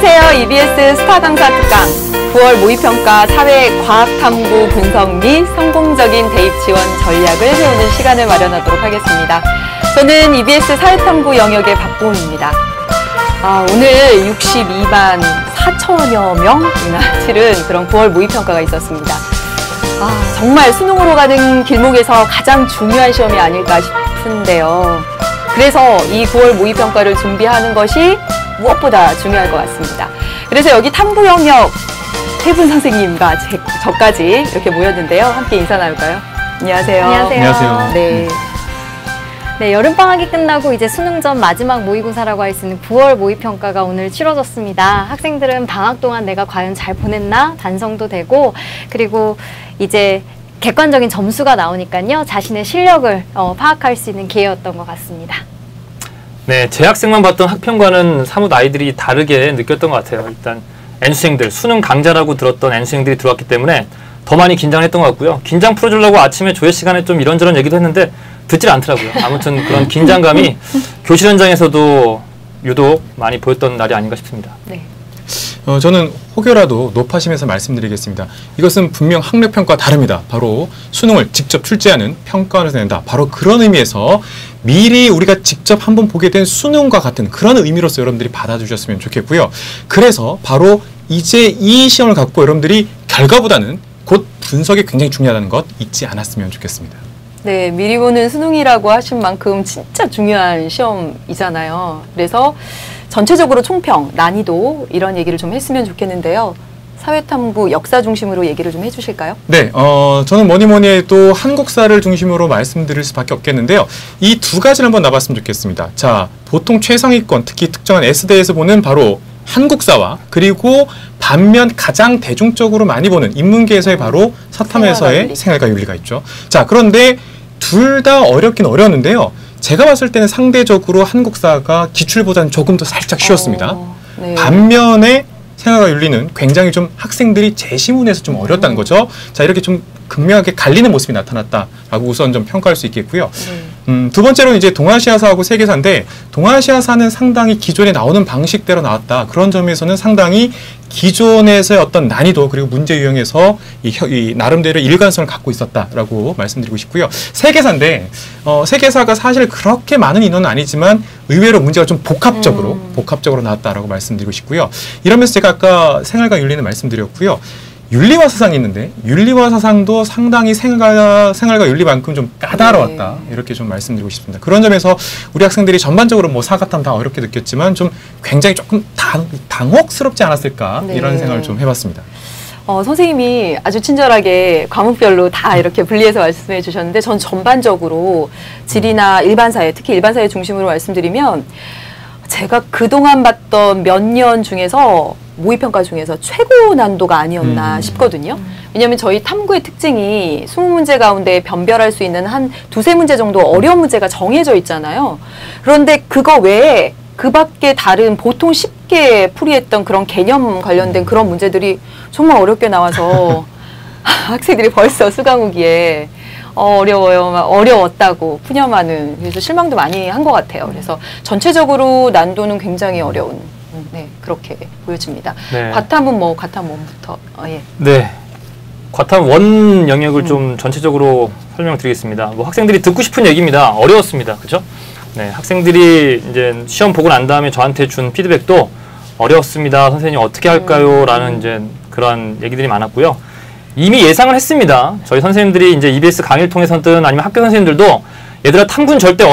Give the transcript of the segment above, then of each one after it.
안녕하세요. EBS 스타 강사 특강 9월 모의평가 사회과학탐구 분석 및 성공적인 대입 지원 전략을 세우는 시간을 마련하도록 하겠습니다. 저는 EBS 사회탐구 영역의 박보은입니다. 오늘 62만 4천여 명이나 치른 그런 9월 모의평가가 있었습니다. 정말 수능으로 가는 길목에서 가장 중요한 시험이 아닐까 싶은데요. 그래서 이 9월 모의평가를 준비하는 것이 무엇보다 중요할 것 같습니다. 그래서 여기 탐구 영역 세 분 선생님과 저까지 이렇게 모였는데요. 함께 인사 나눌까요? 안녕하세요. 안녕하세요. 네, 여름방학이 끝나고 이제 수능 전 마지막 모의고사라고 할 수 있는 9월 모의평가가 오늘 치러졌습니다. 학생들은 방학 동안 내가 과연 잘 보냈나 반성도 되고, 그리고 이제 객관적인 점수가 나오니까요. 자신의 실력을 파악할 수 있는 기회였던 것 같습니다. 네, 재학생만 봤던 학평과는 사뭇 아이들이 다르게 느꼈던 것 같아요. 일단 N수생들, 수능 강자라고 들었던 N수생들이 들어왔기 때문에 더 많이 긴장했던 것 같고요. 긴장 풀어주려고 아침에 조회 시간에 좀 이런저런 얘기도 했는데 듣질 않더라고요. 아무튼 그런 긴장감이 교실 현장에서도 유독 많이 보였던 날이 아닌가 싶습니다. 네. 저는 혹여라도 높아심에서 말씀드리겠습니다. 이것은 분명 학력평가와 다릅니다. 바로 수능을 직접 출제하는 평가원에서 낸다. 바로 그런 의미에서 미리 우리가 직접 한번 보게 된 수능과 같은 그런 의미로서 여러분들이 받아주셨으면 좋겠고요. 그래서 바로 이제 이 시험을 갖고 여러분들이 결과보다는 곧 분석이 굉장히 중요하다는 것 잊지 않았으면 좋겠습니다. 네, 미리 보는 수능이라고 하신 만큼 진짜 중요한 시험이잖아요. 그래서 전체적으로 총평, 난이도 이런 얘기를 좀 했으면 좋겠는데요. 사회탐구 역사 중심으로 얘기를 좀 해주실까요? 네, 저는 뭐니 해도 한국사를 중심으로 말씀드릴 수밖에 없겠는데요. 이 두 가지를 한번 나봤으면 좋겠습니다. 자, 보통 최상위권, 특히 특정한 S대에서 보는 바로 한국사와 그리고 반면 가장 대중적으로 많이 보는 인문계에서의 바로 사탐에서의 생활과 윤리가 있죠. 자, 그런데 둘 다 어렵긴 어려웠는데요. 제가 봤을 때는 상대적으로 한국사가 기출보다는 조금 더 살짝 쉬웠습니다. 네. 반면에 생활과 윤리는 굉장히 좀 학생들이 재시문에서 좀 어렵다는 거죠. 자, 이렇게 좀 극명하게 갈리는 모습이 나타났다라고 우선 좀 평가할 수 있겠고요. 두 번째로는 이제 동아시아사하고 세계사인데 동아시아사는 상당히 기존에 나오는 방식대로 나왔다. 그런 점에서는 상당히 기존에서의 어떤 난이도 그리고 문제 유형에서 이 나름대로 일관성을 갖고 있었다라고 말씀드리고 싶고요. 세계사인데 세계사가 사실 그렇게 많은 인원은 아니지만 의외로 문제가 좀 복합적으로 나왔다라고 말씀드리고 싶고요. 이러면서 제가 아까 생활과 윤리는 말씀드렸고요. 윤리와 사상이 있는데 윤리와 사상도 상당히 생활과 윤리만큼 좀 까다로웠다. 이렇게 좀 말씀드리고 싶습니다. 그런 점에서 우리 학생들이 전반적으로 뭐 사과탐 다 어렵게 느꼈지만 좀 굉장히 조금 당혹스럽지 않았을까 이런 생각을 좀 해봤습니다. 선생님이 아주 친절하게 과목별로 다 이렇게 분리해서 말씀해 주셨는데 전 전반적으로 지리나 일반사회, 특히 일반사회 중심으로 말씀드리면 제가 그동안 봤던 몇 년 중에서 모의평가 중에서 최고 난도가 아니었나 싶거든요. 왜냐하면 저희 탐구의 특징이 20문제 가운데 변별할 수 있는 한 두세 문제 정도 어려운 문제가 정해져 있잖아요. 그런데 그거 외에 그 밖에 다른 보통 쉽게 풀이했던 그런 개념 관련된 그런 문제들이 정말 어렵게 나와서 학생들이 벌써 수강후기에 어려웠다고 푸념하는, 그래서 실망도 많이 한 것 같아요. 그래서 전체적으로 난도는 굉장히 어려운, 그렇게 보여집니다. 네. 과탐은 과탐 1부터, 예. 네, 과탐 1 영역을 좀 전체적으로 설명드리겠습니다. 뭐 학생들이 듣고 싶은 얘기입니다. 어려웠습니다. 그렇죠? 네, 학생들이 이제 시험 보고 난 다음에 저한테 준 피드백도 어려웠습니다. 선생님 어떻게 할까요? 라는 이제 그런 얘기들이 많았고요. 이미 예상을 했습니다. 저희 선생님들이 이제 EBS 강의를 통해서든 아니면 학교 선생님들도 얘들아 탐구는 절대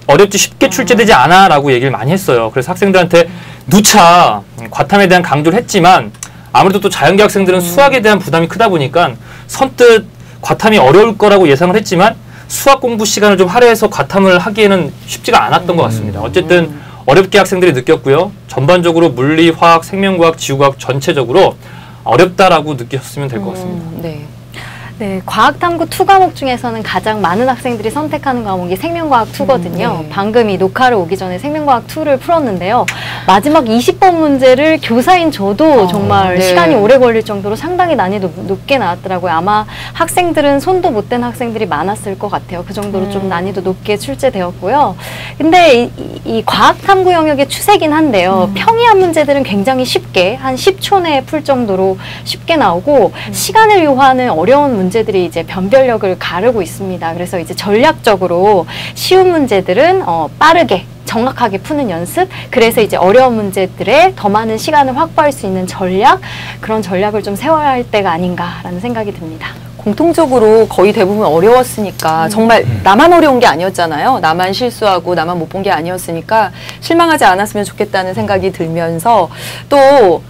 어렵지 쉽게 출제되지 않아 라고 얘기를 많이 했어요. 그래서 학생들한테 누차 과탐에 대한 강조를 했지만 아무래도 또 자연계 학생들은 수학에 대한 부담이 크다 보니까 선뜻 과탐이 어려울 거라고 예상을 했지만 수학 공부 시간을 좀 할애해서 과탐을 하기에는 쉽지가 않았던 것 같습니다. 어쨌든 어렵게 학생들이 느꼈고요. 전반적으로 물리, 화학, 생명과학, 지구과학 전체적으로 어렵다라고 느끼셨으면 될 것 같습니다. 네. 네, 과학탐구 2 과목 중에서는 가장 많은 학생들이 선택하는 과목이 생명과학 2거든요. 네. 방금 이 녹화를 오기 전에 생명과학 2를 풀었는데요. 마지막 20번 문제를 교사인 저도 정말 네. 시간이 오래 걸릴 정도로 상당히 난이도 높게 나왔더라고요. 아마 학생들은 손도 못 댄 학생들이 많았을 것 같아요. 그 정도로 좀 난이도 높게 출제되었고요. 근데 이 과학탐구 영역의 추세긴 한데요. 평이한 문제들은 굉장히 쉽게 한 10초 내에 풀 정도로 쉽게 나오고 시간을 요하는 어려운 문제들이 이제 변별력을 가르고 있습니다. 그래서 이제 전략적으로 쉬운 문제들은 빠르게 정확하게 푸는 연습, 그래서 이제 어려운 문제들에 더 많은 시간을 확보할 수 있는 전략, 그런 전략을 좀 세워야 할 때가 아닌가라는 생각이 듭니다. 공통적으로 거의 대부분 어려웠으니까 정말 나만 어려운 게 아니었잖아요. 나만 실수하고 나만 못 본 게 아니었으니까 실망하지 않았으면 좋겠다는 생각이 들면서 또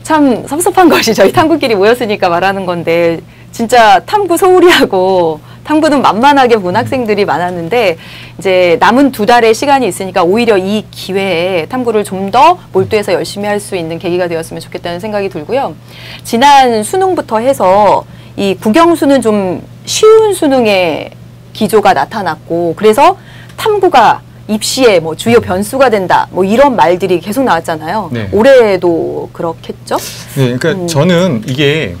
참 섭섭한 것이 저희 탐구끼리 모였으니까 말하는 건데 진짜 탐구 소홀히 하고 탐구는 만만하게 본 학생들이 많았는데 이제 남은 2달의 시간이 있으니까 오히려 이 기회에 탐구를 좀 더 몰두해서 열심히 할 수 있는 계기가 되었으면 좋겠다는 생각이 들고요. 지난 수능부터 해서 이 국영수는 좀 쉬운 수능의 기조가 나타났고 그래서 탐구가 입시의 뭐 주요 변수가 된다 뭐 이런 말들이 계속 나왔잖아요. 네. 올해도 그렇겠죠? 네, 그러니까 저는 이게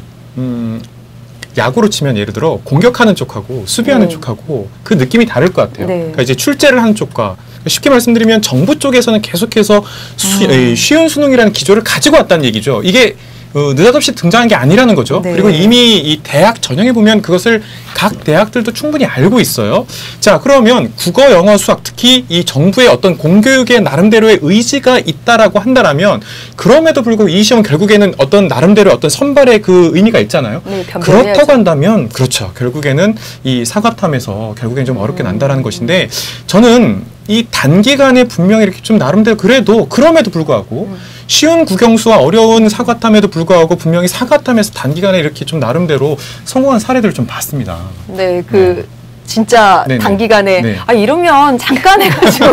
야구로 치면 예를 들어 공격하는 쪽하고 수비하는 쪽하고 그 느낌이 다를 것 같아요. 네. 그러니까 이제 출제를 하는 쪽과 쉽게 말씀드리면 정부 쪽에서는 계속해서 쉬운 수능이라는 기조를 가지고 왔다는 얘기죠. 이게 느닷없이 등장한 게 아니라는 거죠. 네. 그리고 이미 이 대학 전형에 보면 그것을 각 대학들도 충분히 알고 있어요. 자, 그러면 국어, 영어, 수학, 특히 이 정부의 어떤 공교육의 나름대로의 의지가 있다라고 한다라면 그럼에도 불구하고 이 시험 결국에는 어떤 나름대로 어떤 선발의 그 의미가 있잖아요. 네, 변별해야죠. 그렇다고 한다면 그렇죠. 결국에는 이 사과탐에서 결국엔 좀 어렵게 난다라는 것인데 저는 이 단기간에 분명히 이렇게 좀 나름대로 그래도 그럼에도 불구하고 쉬운 국영수와 어려운 사과탐에도 불구하고 분명히 사과탐에서 단기간에 이렇게 좀 나름대로 성공한 사례들을 좀 봤습니다. 네, 진짜 네네. 단기간에 네. 이러면 잠깐 해가지고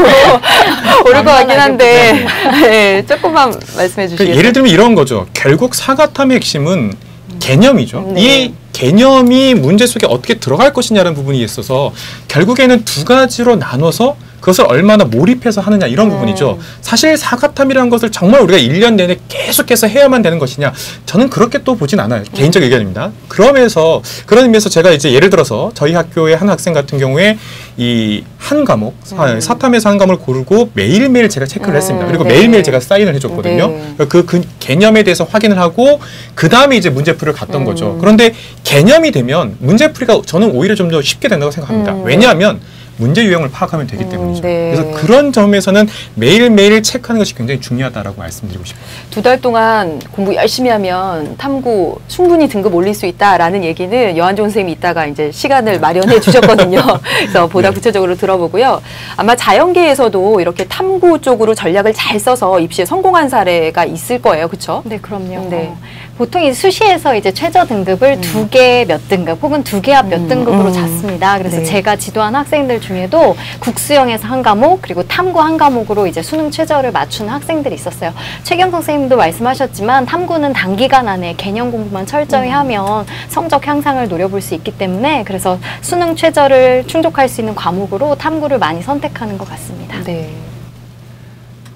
오를 것 같긴 한데 네, 조금만 말씀해 주시겠어요? 예를 들면 이런 거죠. 결국 사과탐의 핵심은 개념이죠. 네. 이 개념이 문제 속에 어떻게 들어갈 것이냐는 부분이 있어서 결국에는 2가지로 나눠서 그것을 얼마나 몰입해서 하느냐 이런 부분이죠. 사실 사과탐이라는 것을 정말 우리가 1년 내내 계속해서 해야만 되는 것이냐 저는 그렇게 또 보진 않아요. 개인적 의견입니다. 그런 의미에서 제가 이제 예를 들어서 저희 학교의 한 학생 같은 경우에 이 한 과목, 사탐에서 한 과목을 고르고 매일매일 제가 체크를 했습니다. 그리고 네. 매일매일 제가 사인을 해줬거든요. 네. 그 개념에 대해서 확인을 하고 그 다음에 이제 문제풀이를 갔던 거죠. 그런데 개념이 되면 문제풀이가 저는 오히려 좀 더 쉽게 된다고 생각합니다. 왜냐하면 문제 유형을 파악하면 되기 때문이죠. 네. 그래서 그런 점에서는 매일매일 체크하는 것이 굉장히 중요하다라고 말씀드리고 싶어요. 2달 동안 공부 열심히 하면 탐구 충분히 등급 올릴 수 있다라는 얘기는 여한종 선생님이 이따가 이제 시간을 마련해 주셨거든요. 그래서 보다 네. 구체적으로 들어보고요. 아마 자연계에서도 이렇게 탐구 쪽으로 전략을 잘 써서 입시에 성공한 사례가 있을 거예요. 그렇죠? 네, 그럼요. 네. 보통 이 수시에서 이제 최저 등급을 2개 몇 등급 혹은 2개 앞 몇 등급으로 잡습니다. 그래서 네. 제가 지도한 학생들 중에도 국수형에서 한 과목 그리고 탐구 한 과목으로 이제 수능 최저를 맞추는 학생들이 있었어요. 최경 선생님도 말씀하셨지만 탐구는 단기간 안에 개념 공부만 철저히 하면 성적 향상을 노려볼 수 있기 때문에 그래서 수능 최저를 충족할 수 있는 과목으로 탐구를 많이 선택하는 것 같습니다. 네.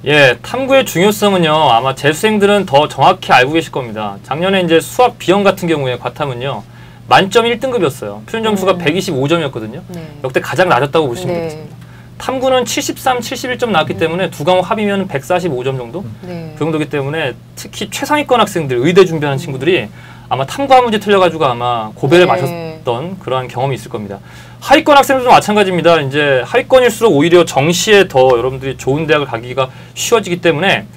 예, 탐구의 중요성은요, 아마 재수생들은 더 정확히 알고 계실 겁니다. 작년에 이제 수학 B형 같은 경우에 과탐은요, 만점 1등급이었어요. 표준 점수가 125점이었거든요. 네. 역대 가장 낮았다고 보시면 네. 되겠습니다. 탐구는 73, 71점 나왔기 때문에 2과목 합이면 145점 정도? 네. 그 정도기 때문에 특히 최상위권 학생들, 의대 준비하는 친구들이 아마 탐구 한 문제 틀려가지고 아마 고배를 네. 마셨던 그러한 경험이 있을 겁니다. 하위권 학생들도 마찬가지입니다. 이제 하위권일수록 오히려 정시에 더 여러분들이 좋은 대학을 가기가 쉬워지기 때문에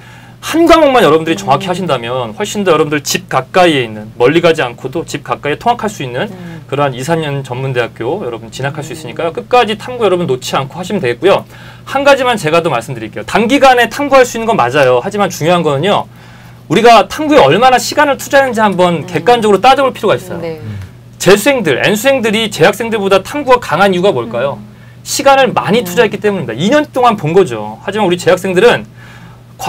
한 과목만 여러분들이 정확히 하신다면 훨씬 더 여러분들 집 가까이에 있는, 멀리 가지 않고도 집 가까이에 통학할 수 있는 그러한 2, 3년 전문대학교 여러분 진학할 수 있으니까요. 끝까지 탐구 여러분 놓지 않고 하시면 되겠고요. 한 가지만 제가 더 말씀드릴게요. 단기간에 탐구할 수 있는 건 맞아요. 하지만 중요한 거는요. 우리가 탐구에 얼마나 시간을 투자했는지 한번 객관적으로 따져볼 필요가 있어요. 네. 재수생들, N수생들이 재학생들보다 탐구가 강한 이유가 뭘까요? 시간을 많이 투자했기 때문입니다. 2년 동안 본 거죠. 하지만 우리 재학생들은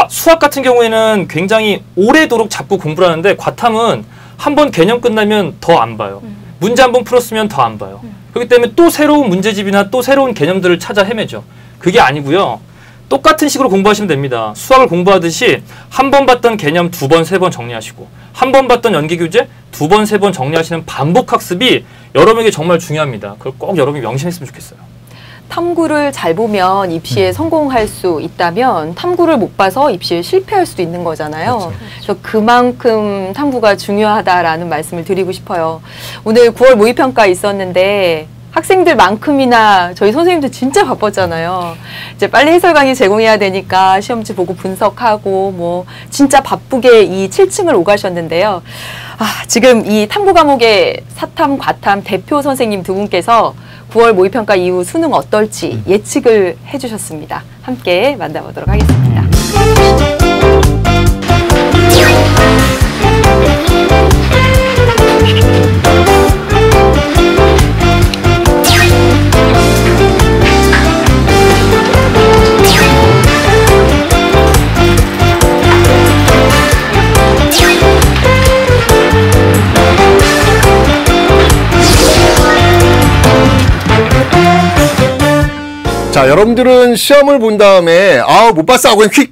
수학 같은 경우에는 굉장히 오래도록 잡고 공부를 하는데 과탐은 한 번 개념 끝나면 더 안 봐요. 문제 한 번 풀었으면 더 안 봐요. 그렇기 때문에 또 새로운 문제집이나 또 새로운 개념들을 찾아 헤매죠. 그게 아니고요. 똑같은 식으로 공부하시면 됩니다. 수학을 공부하듯이 한 번 봤던 개념 2번, 3번 정리하시고 한 번 봤던 연계교재 2번, 3번 정리하시는 반복학습이 여러분에게 정말 중요합니다. 그걸 꼭 여러분이 명심했으면 좋겠어요. 탐구를 잘 보면 입시에 성공할 수 있다면 탐구를 못 봐서 입시에 실패할 수도 있는 거잖아요. 그렇죠. 그래서 그만큼 탐구가 중요하다라는 말씀을 드리고 싶어요. 오늘 9월 모의평가 있었는데 학생들만큼이나 저희 선생님들 진짜 바빴잖아요. 이제 빨리 해설 강의 제공해야 되니까 시험지 보고 분석하고 뭐 진짜 바쁘게 이 7층을 오가셨는데요. 지금 이 탐구 과목의 사탐, 과탐 대표 선생님 두 분께서 9월 모의평가 이후 수능 어떨지 예측을 해주셨습니다. 함께 만나보도록 하겠습니다. 자, 여러분들은 시험을 본 다음에 못 봤어 하고 휙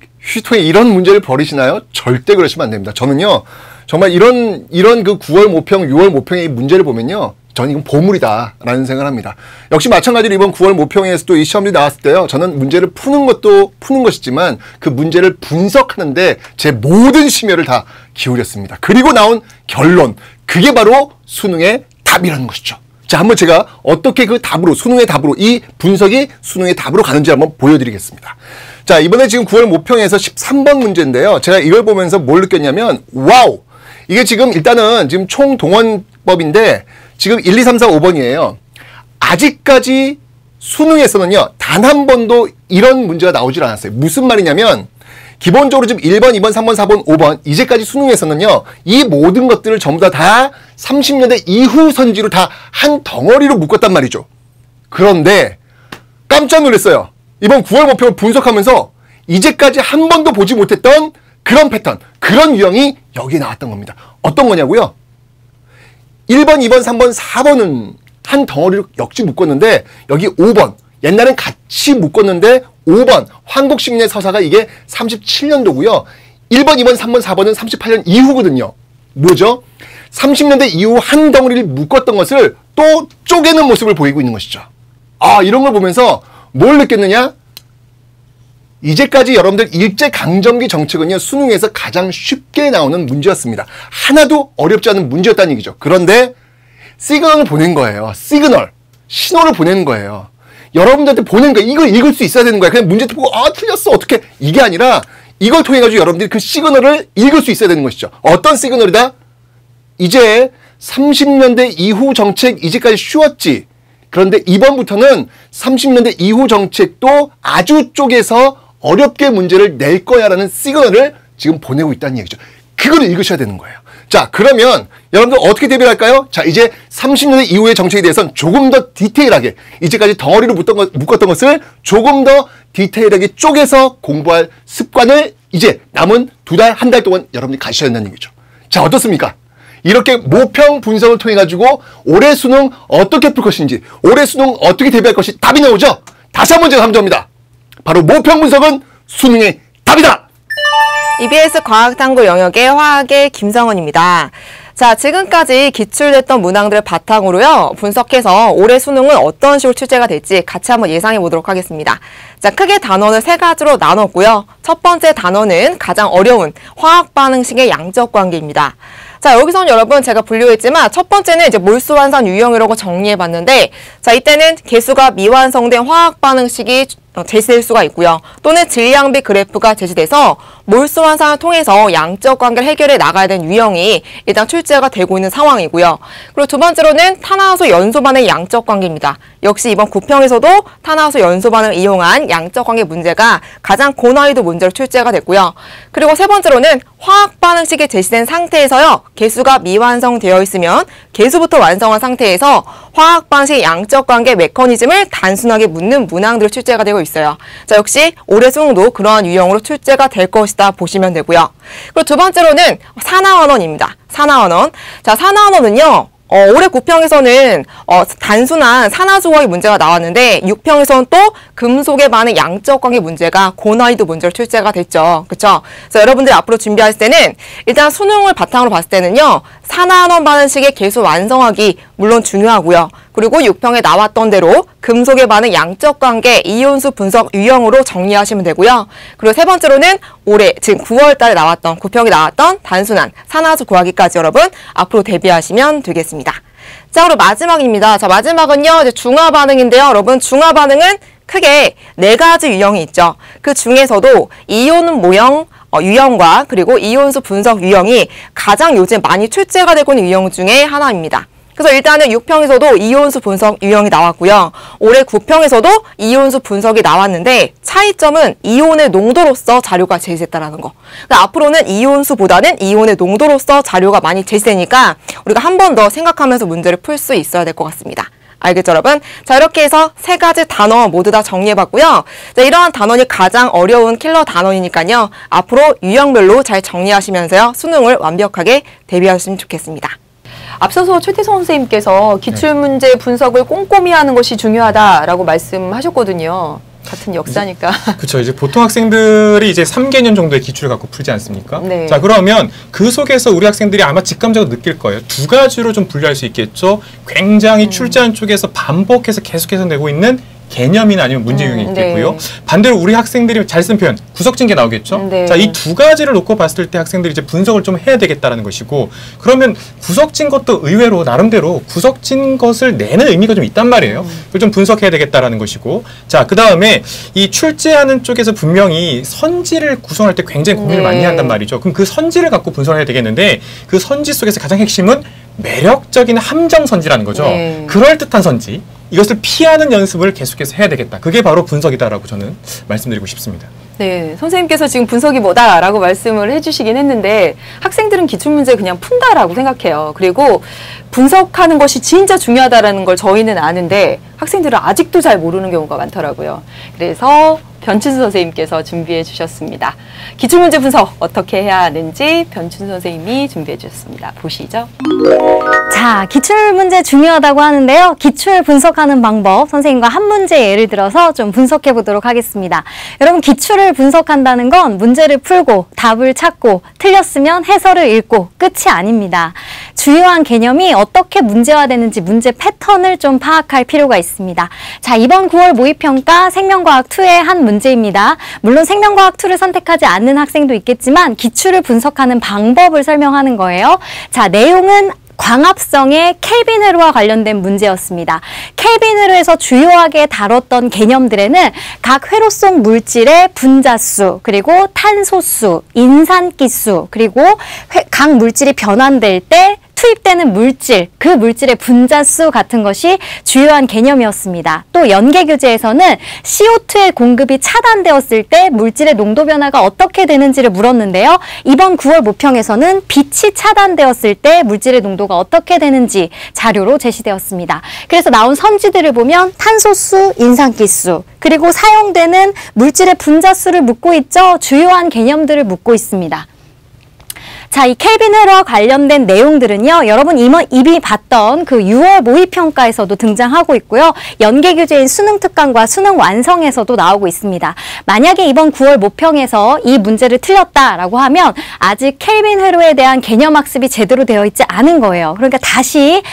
이런 문제를 버리시나요? 절대 그러시면 안 됩니다. 저는요 정말 이런 그 9월 모평, 6월 모평의 문제를 보면요 저는 이건 보물이다라는 생각을 합니다. 역시 마찬가지로 이번 9월 모평에서도 이 시험이 나왔을 때요 저는 문제를 푸는 것도 푸는 것이지만 그 문제를 분석하는데 제 모든 심혈을 다 기울였습니다. 그리고 나온 결론, 그게 바로 수능의 답이라는 것이죠. 자, 한번 제가 어떻게 그 답으로, 수능의 답으로, 이 분석이 수능의 답으로 가는지 한번 보여드리겠습니다. 자, 이번에 지금 9월 모평에서 13번 문제인데요. 제가 이걸 보면서 뭘 느꼈냐면, 와우! 이게 지금 일단은 지금 총동원법인데, 지금 1, 2, 3, 4, 5번이에요. 아직까지 수능에서는요, 단 한 번도 이런 문제가 나오질 않았어요. 무슨 말이냐면, 기본적으로 지금 1번, 2번, 3번, 4번, 5번 이제까지 수능에서는요. 이 모든 것들을 전부 다 30년대 이후 선지로 다 한 덩어리로 묶었단 말이죠. 그런데 깜짝 놀랐어요. 이번 9월 모평을 분석하면서 이제까지 한 번도 보지 못했던 그런 패턴, 그런 유형이 여기에 나왔던 겁니다. 어떤 거냐고요? 1번, 2번, 3번, 4번은 한 덩어리로 역시 묶었는데 여기 5번, 옛날엔 같이 묶었는데 5번 한국식민의 서사가 이게 37년도고요. 1번, 2번, 3번, 4번은 38년 이후거든요. 뭐죠? 30년대 이후 한 덩어리를 묶었던 것을 또 쪼개는 모습을 보이고 있는 것이죠. 이런 걸 보면서 뭘 느꼈느냐? 이제까지 여러분들 일제강점기 정책은요. 수능에서 가장 쉽게 나오는 문제였습니다. 하나도 어렵지 않은 문제였다는 얘기죠. 그런데 시그널을 보낸 거예요. 시그널. 신호를 보내는 거예요. 여러분들한테 보낸 거야. 이걸 읽을 수 있어야 되는 거야. 그냥 문제 보고 틀렸어 어떻게 이게 아니라 이걸 통해 가지고 여러분들이 그 시그널을 읽을 수 있어야 되는 것이죠. 어떤 시그널이다? 이제 30년대 이후 정책 이제까지 쉬웠지. 그런데 이번부터는 30년대 이후 정책도 아주 쪼개서 어렵게 문제를 낼 거야라는 시그널을 지금 보내고 있다는 얘기죠. 그걸 읽으셔야 되는 거예요. 자, 그러면 여러분들 어떻게 대비할까요? 자, 이제 30년대 이후의 정책에 대해서는 조금 더 디테일하게 이제까지 덩어리로 묶었던 것을 조금 더 디테일하게 쪼개서 공부할 습관을 이제 남은 2달, 1달 동안 여러분들이 가셔야 된다는 얘기죠. 자, 어떻습니까? 이렇게 모평 분석을 통해 가지고 올해 수능 어떻게 풀 것인지, 올해 수능 어떻게 대비할 것이 답이 나오죠? 다시 한번 제가 강조합니다. 바로 모평 분석은 수능의 답이다! EBS 과학탐구 영역의 화학의 김성은입니다. 자, 지금까지 기출됐던 문항들을 바탕으로요, 분석해서 올해 수능은 어떤 식으로 출제가 될지 같이 한번 예상해 보도록 하겠습니다. 자, 크게 단원을 3가지로 나눴고요. 첫 번째 단원은 가장 어려운 화학 반응식의 양적 관계입니다. 자, 여기서는 여러분 제가 분류했지만 첫 번째는 이제 몰수 환산 유형이라고 정리해 봤는데, 자, 이때는 개수가 미완성된 화학 반응식이 제시될 수가 있고요. 또는 질량비 그래프가 제시돼서 몰수 환산을 통해서 양적 관계를 해결해 나가야 되는 유형이 일단 출제가 되고 있는 상황이고요. 그리고 두 번째로는 탄화화수 연소반응의 양적 관계입니다. 역시 이번 9평에서도 탄화화수 연소반응을 이용한 양적 관계 문제가 가장 고난이도 문제로 출제가 됐고요. 그리고 세 번째로는 화학 반응식이 제시된 상태에서요, 개수가 미완성되어 있으면 개수부터 완성한 상태에서 화학 반응식의 양적 관계 메커니즘을 단순하게 묻는 문항들이 출제가 되고 있어요. 자, 역시 올해 수능도 그러한 유형으로 출제가 될 것이다 보시면 되고요. 그리고 두 번째로는 산화원원입니다. 산화원원. 자, 산화원원은요, 올해 9평에서는 단순한 산화조각의 문제가 나왔는데 6평에서는 또 금속에 반응 양적 관계 문제가 고난이도 문제로 출제가 됐죠. 그렇죠? 그래서 여러분들이 앞으로 준비할 때는 일단 수능을 바탕으로 봤을 때는요. 산화환원 반응식의 계수 완성하기 물론 중요하고요. 그리고 6평에 나왔던 대로 금속에 반응 양적 관계 이온수 분석 유형으로 정리하시면 되고요. 그리고 세 번째로는 올해 지금 9월 달에 나왔던 9평에 나왔던 단순한 산화조 구하기까지 여러분 앞으로 대비하시면 되겠습니다. 자, 그리고 마지막입니다. 자, 마지막은요. 이제 중화 반응인데요. 여러분 중화 반응은 크게 4가지 유형이 있죠. 그 중에서도 이온 모형 유형과 그리고 이온수 분석 유형이 가장 요즘 많이 출제가 되고 있는 유형 중에 하나입니다. 그래서 일단은 6평에서도 이온수 분석 유형이 나왔고요. 올해 9평에서도 이온수 분석이 나왔는데 차이점은 이온의 농도로서 자료가 제시됐다는 거. 그러니까 앞으로는 이온수보다는 이온의 농도로서 자료가 많이 제시되니까 우리가 한 번 더 생각하면서 문제를 풀 수 있어야 될 것 같습니다. 알겠죠, 여러분? 자, 이렇게 해서 3가지 단어 모두 다 정리해봤고요. 자, 이러한 단원이 가장 어려운 킬러 단원이니까요. 앞으로 유형별로 잘 정리하시면서요. 수능을 완벽하게 대비하시면 좋겠습니다. 앞서서 최태성 선생님께서 기출문제 분석을 꼼꼼히 하는 것이 중요하다라고 말씀하셨거든요. 같은 역사니까. 그렇죠. 이제 보통 학생들이 이제 3개년 정도의 기출을 갖고 풀지 않습니까? 네. 자, 그러면 그 속에서 우리 학생들이 아마 직감적으로 느낄 거예요. 2가지로 좀 분류할 수 있겠죠. 굉장히 출제한 쪽에서 반복해서 계속해서 내고 있는 개념이나 아니면 문제 유형이 있겠고요. 네. 반대로 우리 학생들이 잘 쓴 표현, 구석진 게 나오겠죠. 네. 자, 이 2가지를 놓고 봤을 때 학생들이 이제 분석을 좀 해야 되겠다라는 것이고, 그러면 구석진 것도 의외로 나름대로 구석진 것을 내는 의미가 좀 있단 말이에요. 그걸 좀 분석해야 되겠다라는 것이고, 자, 그 다음에 이 출제하는 쪽에서 분명히 선지를 구성할 때 굉장히 고민을 많이 한단 말이죠. 그럼 그 선지를 갖고 분석을 해야 되겠는데, 그 선지 속에서 가장 핵심은 매력적인 함정 선지라는 거죠. 네. 그럴듯한 선지. 이것을 피하는 연습을 계속해서 해야 되겠다. 그게 바로 분석이다라고 저는 말씀드리고 싶습니다. 네, 선생님께서 지금 분석이 뭐다라고 말씀을 해주시긴 했는데 학생들은 기출문제 그냥 푼다라고 생각해요. 그리고 분석하는 것이 진짜 중요하다라는 걸 저희는 아는데 학생들은 아직도 잘 모르는 경우가 많더라고요. 그래서 변춘수 선생님께서 준비해 주셨습니다. 기출문제 분석 어떻게 해야 하는지 변춘수 선생님이 준비해 주셨습니다. 보시죠. 자, 기출문제 중요하다고 하는데요. 기출 분석하는 방법, 선생님과 한 문제 예를 들어서 좀 분석해 보도록 하겠습니다. 여러분, 기출을 분석한다는 건 문제를 풀고 답을 찾고 틀렸으면 해설을 읽고 끝이 아닙니다. 주요한 개념이 어떻게 문제화되는지 문제 패턴을 좀 파악할 필요가 있습니다. 자, 이번 9월 모의평가 생명과학2의 한 문제입니다. 물론 생명과학2를 선택하지 않는 학생도 있겠지만 기출을 분석하는 방법을 설명하는 거예요. 자, 내용은 광합성의 켈빈 회로와 관련된 문제였습니다. 켈빈 회로에서 주요하게 다뤘던 개념들에는 각 회로 속 물질의 분자수, 그리고 탄소수, 인산기수, 그리고 각 물질이 변환될 때 투입되는 물질, 그 물질의 분자수 같은 것이 주요한 개념이었습니다. 또 연계교재에서는 CO2의 공급이 차단되었을 때 물질의 농도 변화가 어떻게 되는지를 물었는데요. 이번 9월 모평에서는 빛이 차단되었을 때 물질의 농도가 어떻게 되는지 자료로 제시되었습니다. 그래서 나온 선지들을 보면 탄소수, 인산기수, 그리고 사용되는 물질의 분자수를 묻고 있죠. 주요한 개념들을 묻고 있습니다. 자, 이 켈빈 회로와 관련된 내용들은요, 여러분 이미 봤던 그 6월 모의평가에서도 등장하고 있고요. 연계교재인 수능특강과 수능완성에서도 나오고 있습니다. 만약에 이번 9월 모평에서 이 문제를 틀렸다라고 하면 아직 켈빈 회로에 대한 개념학습이 제대로 되어 있지 않은 거예요. 그러니까 다시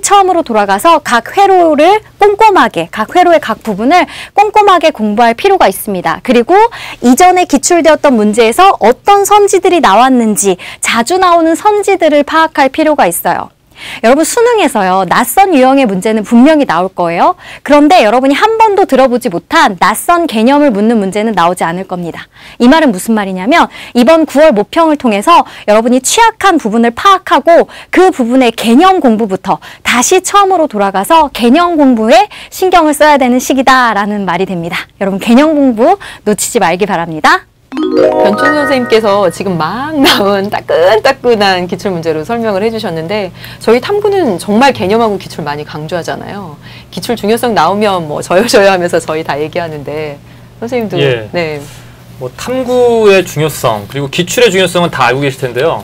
처음으로 돌아가서 각 회로를 꼼꼼하게, 각 회로의 각 부분을 꼼꼼하게 공부할 필요가 있습니다. 그리고 이전에 기출되었던 문제에서 어떤 선지들이 나왔는지, 자주 나오는 선지들을 파악할 필요가 있어요. 여러분, 수능에서요, 낯선 유형의 문제는 분명히 나올 거예요. 그런데 여러분이 한 번도 들어보지 못한 낯선 개념을 묻는 문제는 나오지 않을 겁니다. 이 말은 무슨 말이냐면 이번 9월 모평을 통해서 여러분이 취약한 부분을 파악하고 그 부분의 개념 공부부터 다시 처음으로 돌아가서 개념 공부에 신경을 써야 되는 시기다라는 말이 됩니다. 여러분, 개념 공부 놓치지 말기 바랍니다. 변춘수 선생님께서 지금 막 나온 따끈따끈한 기출문제로 설명을 해주셨는데 저희 탐구는 정말 개념하고 기출 많이 강조하잖아요. 기출 중요성 나오면 뭐 저요 하면서 저희 다 얘기하는데 선생님도 예. 네. 뭐 탐구의 중요성 그리고 기출의 중요성은 다 알고 계실 텐데요.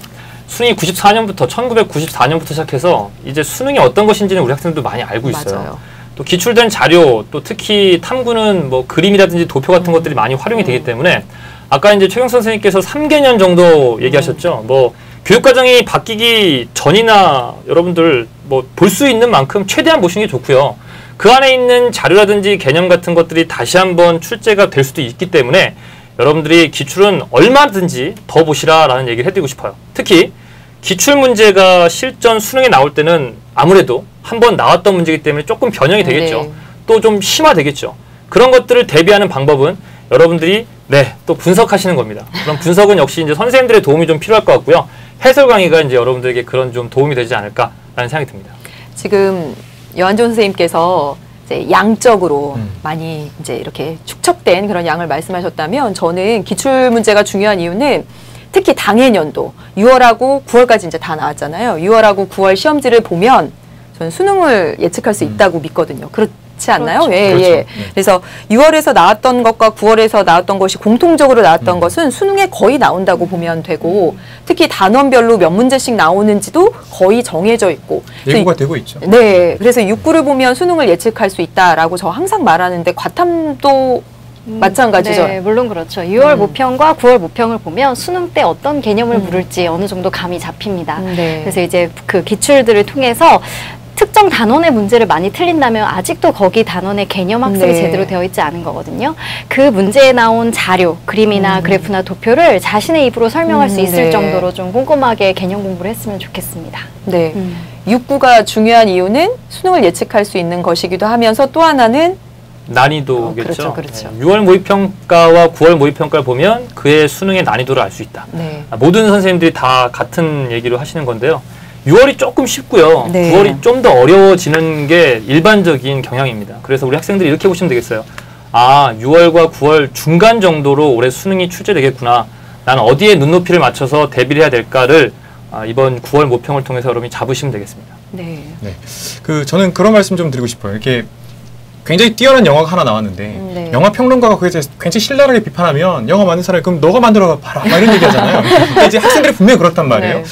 수능이 94년부터 1994년부터 시작해서 이제 수능이 어떤 것인지는 우리 학생들도 많이 알고 있어요. 맞아요. 또 기출된 자료, 또 특히 탐구는 뭐 그림이라든지 도표 같은 것들이 많이 활용이 되기 때문에 아까 이제 최경 선생님께서 3개년 정도 얘기하셨죠. 뭐 교육과정이 바뀌기 전이나 여러분들 뭐 볼 수 있는 만큼 최대한 보시는 게 좋고요. 그 안에 있는 자료라든지 개념 같은 것들이 다시 한번 출제가 될 수도 있기 때문에 여러분들이 기출은 얼마든지 더 보시라라는 얘기를 해드리고 싶어요. 특히 기출 문제가 실전 수능에 나올 때는 아무래도 한번 나왔던 문제이기 때문에 조금 변형이 되겠죠. 네. 또 좀 심화되겠죠. 그런 것들을 대비하는 방법은 여러분들이 또 분석하시는 겁니다. 그럼 분석은 역시 이제 선생님들의 도움이 좀 필요할 것 같고요. 해설 강의가 이제 여러분들에게 그런 좀 도움이 되지 않을까라는 생각이 듭니다. 지금 여한종 선생님께서 이제 양적으로 많이 이제 이렇게 축적된 그런 양을 말씀하셨다면 저는 기출 문제가 중요한 이유는 특히 당해년도 6월하고 9월까지 이제 다 나왔잖아요. 6월하고 9월 시험지를 보면 저는 수능을 예측할 수 있다고 믿거든요. 그렇지 않나요? 그렇죠. 예, 그렇죠. 예. 네. 그래서 6월에서 나왔던 것과 9월에서 나왔던 것이 공통적으로 나왔던 것은 수능에 거의 나온다고 보면 되고 특히 단원별로 몇 문제씩 나오는지도 거의 정해져 있고 예고가 되고 있죠. 네, 그래서 6구를 보면 수능을 예측할 수 있다라고 저 항상 말하는데 과탐도 마찬가지죠. 네, 물론 그렇죠. 6월 모평과 9월 모평을 보면 수능 때 어떤 개념을 물을지 어느 정도 감이 잡힙니다. 네. 그래서 이제 그 기출들을 통해서 특정 단원의 문제를 많이 틀린다면 아직도 거기 단원의 개념 학습이 네. 제대로 되어 있지 않은 거거든요. 그 문제에 나온 자료, 그림이나 그래프나 도표를 자신의 입으로 설명할 수 있을 네. 정도로 좀 꼼꼼하게 개념 공부를 했으면 좋겠습니다. 네. 6구가 중요한 이유는 수능을 예측할 수 있는 것이기도 하면서 또 하나는 난이도겠죠. 그렇죠. 6월 모의평가와 9월 모의평가를 보면 그의 수능의 난이도를 알 수 있다. 네. 모든 선생님들이 다 같은 얘기를 하시는 건데요. 6월이 조금 쉽고요. 네. 9월이 좀 더 어려워지는 게 일반적인 경향입니다. 그래서 우리 학생들이 이렇게 보시면 되겠어요. 아, 6월과 9월 중간 정도로 올해 수능이 출제되겠구나. 나는 어디에 눈높이를 맞춰서 대비를 해야 될까를 이번 9월 모평을 통해서 여러분이 잡으시면 되겠습니다. 네. 네. 저는 그런 말씀 좀 드리고 싶어요. 이렇게 굉장히 뛰어난 영화가 하나 나왔는데 네. 영화 평론가가 그에 대해서 굉장히 신랄하게 비판하면 영화 만든 사람이 그럼 너가 만들어 봐라 막 이런 얘기하잖아요. 근데 이제 학생들이 분명히 그렇단 말이에요. 네.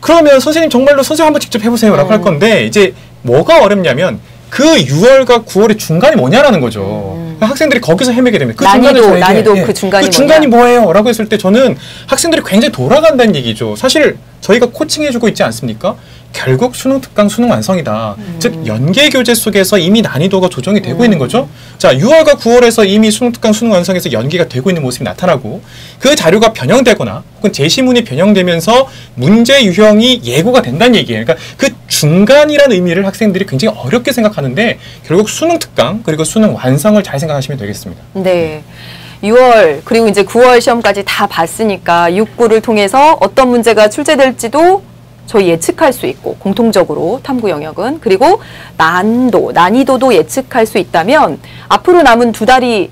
그러면 선생님 정말로 선생님 한번 직접 해보세요라고 할 건데 이제 뭐가 어렵냐면 그 6월과 9월의 중간이 뭐냐라는 거죠. 학생들이 거기서 헤매게 됩니다. 그 난이도 그 중간이 뭐예요? 라고 했을 때 저는 학생들이 굉장히 돌아간다는 얘기죠. 사실 저희가 코칭해주고 있지 않습니까? 결국 수능 특강 수능 완성이다. 즉 연계 교재 속에서 이미 난이도가 조정이 되고 있는 거죠. 자, 6월과 9월에서 이미 수능 특강 수능 완성에서 연계가 되고 있는 모습이 나타나고 그 자료가 변형되거나 혹은 제시문이 변형되면서 문제 유형이 예고가 된다는 얘기예요. 그러니까 그 중간이라는 의미를 학생들이 굉장히 어렵게 생각하는데 결국 수능 특강 그리고 수능 완성을 잘 생각하시면 되겠습니다. 네. 6월 그리고 이제 9월 시험까지 다 봤으니까 6구를 통해서 어떤 문제가 출제될지도 저희 예측할 수 있고 공통적으로 탐구 영역은 그리고 난이도도 예측할 수 있다면 앞으로 남은 2달이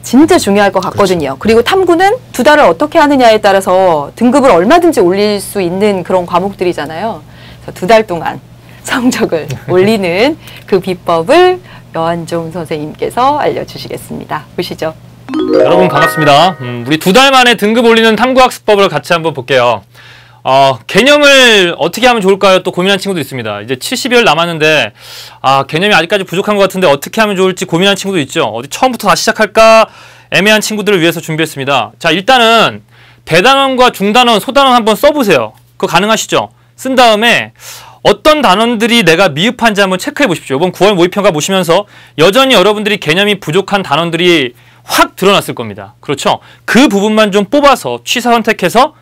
진짜 중요할 것 같거든요. 그렇죠. 그리고 탐구는 2달을 어떻게 하느냐에 따라서 등급을 얼마든지 올릴 수 있는 그런 과목들이잖아요. 그래서 2달 동안 성적을 올리는 그 비법을 여한종 선생님께서 알려주시겠습니다. 보시죠. 여러분 반갑습니다. 우리 2달 만에 등급 올리는 탐구학습법을 같이 한번 볼게요. 개념을 어떻게 하면 좋을까요? 또 고민한 친구도 있습니다. 이제 70여일 남았는데 개념이 아직까지 부족한 것 같은데 어떻게 하면 좋을지 고민한 친구도 있죠. 어디 처음부터 다시 시작할까 애매한 친구들을 위해서 준비했습니다. 자, 일단은 대단원과 중단원, 소단원 한번 써보세요. 그거 가능하시죠? 쓴 다음에 어떤 단원들이 내가 미흡한지 한번 체크해 보십시오. 이번 9월 모의평가 보시면서 여전히 여러분들이 개념이 부족한 단원들이 확 드러났을 겁니다. 그렇죠? 그 부분만 좀 뽑아서 취사 선택해서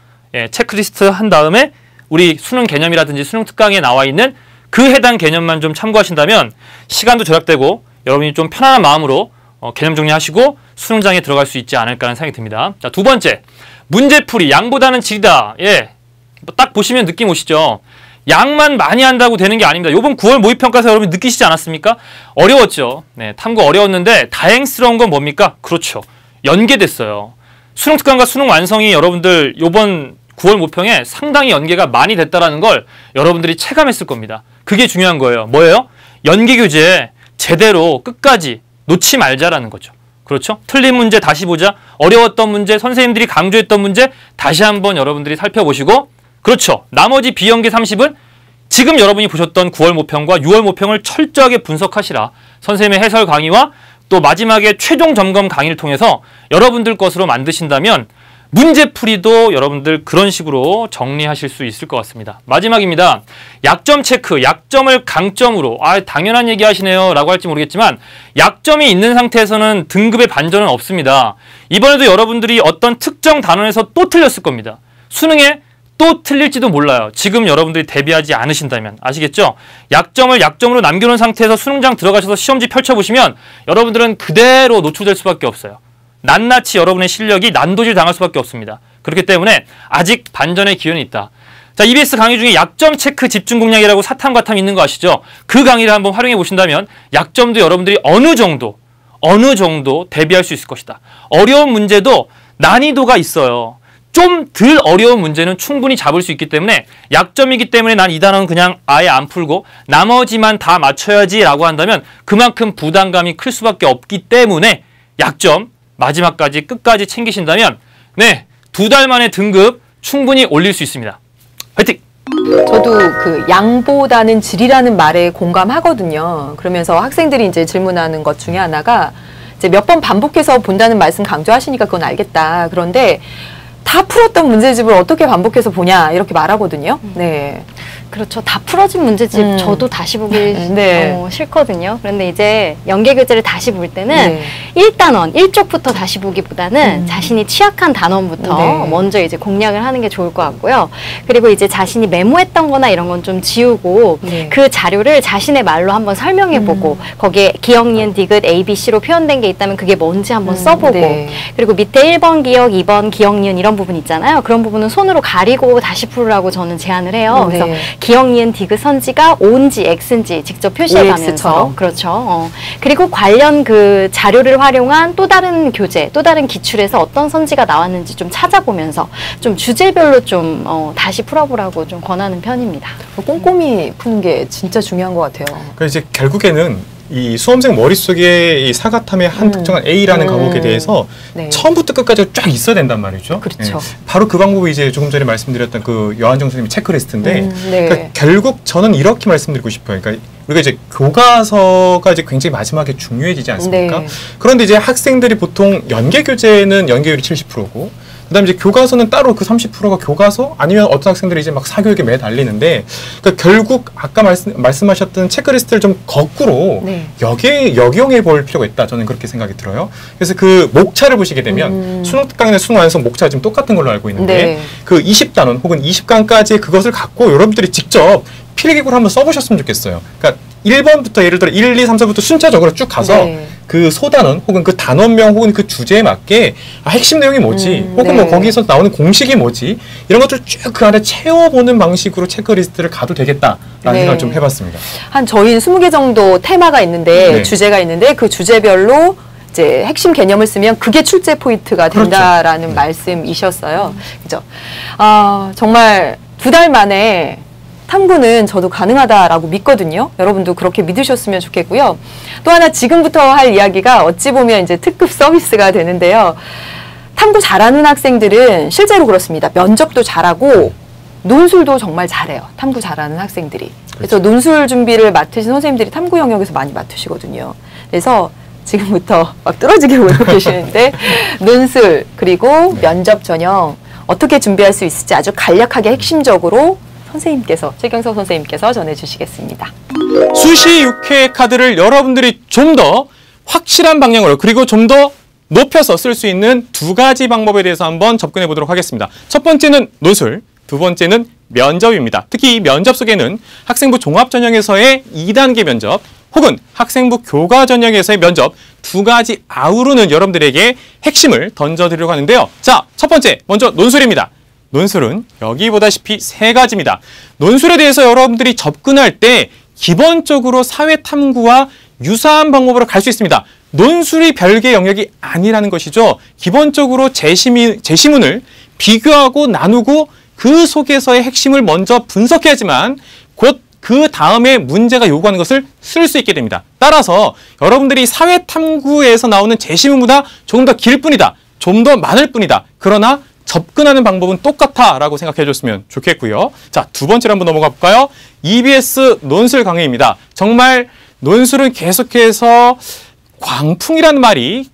체크리스트 한 다음에 우리 수능 개념이라든지 수능 특강에 나와 있는 그 해당 개념만 좀 참고하신다면 시간도 절약되고 여러분이 좀 편안한 마음으로 개념 정리하시고 수능장에 들어갈 수 있지 않을까 하는 생각이 듭니다. 자, 2번째, 문제풀이, 양보다는 질이다. 딱 보시면 느낌 오시죠? 양만 많이 한다고 되는 게 아닙니다. 이번 9월 모의평가에서 여러분 느끼시지 않았습니까? 어려웠죠. 네, 탐구 어려웠는데 다행스러운 건 뭡니까? 그렇죠. 연계됐어요. 수능 특강과 수능 완성이 여러분들 이번 9월 모평에 상당히 연계가 많이 됐다는 걸 여러분들이 체감했을 겁니다. 그게 중요한 거예요. 뭐예요? 연계 교재 제대로 끝까지 놓지 말자라는 거죠. 그렇죠? 틀린 문제 다시 보자. 어려웠던 문제, 선생님들이 강조했던 문제 다시 한번 여러분들이 살펴보시고 그렇죠. 나머지 비연계 30은 지금 여러분이 보셨던 9월 모평과 6월 모평을 철저하게 분석하시라. 선생님의 해설 강의와 또 마지막에 최종 점검 강의를 통해서 여러분들 것으로 만드신다면 문제풀이도 여러분들 그런 식으로 정리하실 수 있을 것 같습니다. 마지막입니다. 약점 체크, 약점을 강점으로 당연한 얘기 하시네요 라고 할지 모르겠지만 약점이 있는 상태에서는 등급의 반전은 없습니다. 이번에도 여러분들이 어떤 특정 단원에서 또 틀렸을 겁니다. 수능에 또 틀릴지도 몰라요. 지금 여러분들이 대비하지 않으신다면. 아시겠죠? 약점을 약점으로 남겨놓은 상태에서 수능장 들어가셔서 시험지 펼쳐보시면 여러분들은 그대로 노출될 수밖에 없어요. 낱낱이 여러분의 실력이 난도질 당할 수밖에 없습니다. 그렇기 때문에 아직 반전의 기회는 있다. 자, EBS 강의 중에 약점 체크 집중 공략이라고 사탐과탐 있는 거 아시죠? 그 강의를 한번 활용해 보신다면 약점도 여러분들이 어느 정도 대비할 수 있을 것이다. 어려운 문제도 난이도가 있어요. 좀 덜 어려운 문제는 충분히 잡을 수 있기 때문에 약점이기 때문에 난 이 단어는 그냥 아예 안 풀고 나머지만 다 맞춰야지 라고 한다면 그만큼 부담감이 클 수밖에 없기 때문에 약점 마지막까지 끝까지 챙기신다면 네, 2달 만에 등급 충분히 올릴 수 있습니다. 화이팅! 저도 그 양보다는 질이라는 말에 공감하거든요. 그러면서 학생들이 이제 질문하는 것 중에 하나가 이제 몇 번 반복해서 본다는 말씀 강조하시니까 그건 알겠다. 그런데 다 풀었던 문제집을 어떻게 반복해서 보냐 이렇게 말하거든요. 네. 그렇죠. 다 풀어진 문제집 저도 다시 보기 네. 싫거든요. 그런데 이제 연계교재를 다시 볼 때는 네. 1단원, 1쪽부터 다시 보기보다는 자신이 취약한 단원부터 네. 먼저 이제 공략을 하는 게 좋을 것 같고요. 그리고 이제 자신이 메모했던 거나 이런 건 좀 지우고 네. 그 자료를 자신의 말로 한번 설명해보고 거기에 기억, 니은, 디귿, A, B, C로 표현된 게 있다면 그게 뭔지 한번 써보고 네. 그리고 밑에 1번 기억, 2번 기억, 니은 이런 부분 있잖아요. 그런 부분은 손으로 가리고 다시 풀으라고 저는 제안을 해요. 네. 그래서 기억, 니은, 디귿 선지가 O인지 X인지 직접 표시해가면서 OX처럼. 그렇죠. 그리고 관련 그 자료를 활용한 또 다른 교재, 또 다른 기출에서 어떤 선지가 나왔는지 좀 찾아보면서 좀 주제별로 좀 다시 풀어보라고 좀 권하는 편입니다. 꼼꼼히 푸는 게 진짜 중요한 것 같아요. 그러니까 이제 결국에는 이 수험생 머릿속에 이 사과탐의 한 특정한 A라는 과목에 대해서 네. 처음부터 끝까지 쫙 있어야 된단 말이죠. 그렇죠. 바로 그 방법이 이제 조금 전에 말씀드렸던 그 여한정 선생님의 체크리스트인데 네. 그러니까 결국 저는 이렇게 말씀드리고 싶어요. 그러니까 우리가 이제 교과서가 이제 굉장히 마지막에 중요해지지 않습니까? 네. 그런데 이제 학생들이 보통 연계 교재는 연계율이 70%고 그다음에 이제 교과서는 따로 그 30%가 교과서 아니면 어떤 학생들이 이제 막 사교육에 매달리는데 그러니까 결국 아까 말씀하셨던 체크리스트를 좀 거꾸로 네. 역용해 볼 필요가 있다. 저는 그렇게 생각이 들어요. 그래서 그 목차를 보시게 되면 수능 특강이나 수능 완성 목차가 지금 똑같은 걸로 알고 있는데 네. 그 20단원 혹은 20강까지 그것을 갖고 여러분들이 직접 필기구를 한번 써보셨으면 좋겠어요. 그러니까 1번부터 예를 들어 1, 2, 3, 4부터 순차적으로 쭉 가서 네. 그 소단원 혹은 그 단원명 혹은 그 주제에 맞게 핵심 내용이 뭐지 혹은 네. 뭐 거기서 나오는 공식이 뭐지 이런 것들을 쭉 그 안에 채워보는 방식으로 체크리스트를 가도 되겠다라는 네. 생각을 좀 해봤습니다. 한 저희는 20개 정도 테마가 있는데 네. 주제가 있는데 그 주제별로 이제 핵심 개념을 쓰면 그게 출제 포인트가 된다라는 말씀이셨어요. 그죠? 정말 2달 만에 탐구는 저도 가능하다라고 믿거든요. 여러분도 그렇게 믿으셨으면 좋겠고요. 또 하나 지금부터 할 이야기가 어찌 보면 이제 특급 서비스가 되는데요. 탐구 잘하는 학생들은 실제로 그렇습니다. 면접도 잘하고 논술도 정말 잘해요. 탐구 잘하는 학생들이. 그래서 논술 준비를 맡으신 선생님들이 탐구 영역에서 많이 맡으시거든요. 그래서 지금부터 막 뚫어지게 보고 계시는데 논술 그리고 면접 전형 어떻게 준비할 수 있을지 아주 간략하게 핵심적으로 선생님께서 최경석 선생님께서 전해주시겠습니다. 수시 6회 카드를 여러분들이 좀 더 확실한 방향으로 그리고 좀 더 높여서 쓸 수 있는 2가지 방법에 대해서 한번 접근해 보도록 하겠습니다. 첫 번째는 논술, 두 번째는 면접입니다. 특히 이 면접 속에는 학생부 종합전형에서의 2단계 면접 혹은 학생부 교과전형에서의 면접 2가지 아우르는 여러분들에게 핵심을 던져드리려고 하는데요. 자, 첫 번째 먼저 논술입니다. 논술은 여기 보다시피 3가지입니다. 논술에 대해서 여러분들이 접근할 때 기본적으로 사회탐구와 유사한 방법으로 갈 수 있습니다. 논술이 별개 영역이 아니라는 것이죠. 기본적으로 제시문을 비교하고 나누고 그 속에서의 핵심을 먼저 분석해야지만 곧 그 다음에 문제가 요구하는 것을 쓸 수 있게 됩니다. 따라서 여러분들이 사회탐구에서 나오는 제시문보다 조금 더 길 뿐이다. 좀 더 많을 뿐이다. 그러나 접근하는 방법은 똑같다라고 생각해 줬으면 좋겠고요. 자, 두 번째로 한번 넘어가 볼까요? EBS 논술 강의입니다. 정말 논술은 계속해서 광풍이라는 말이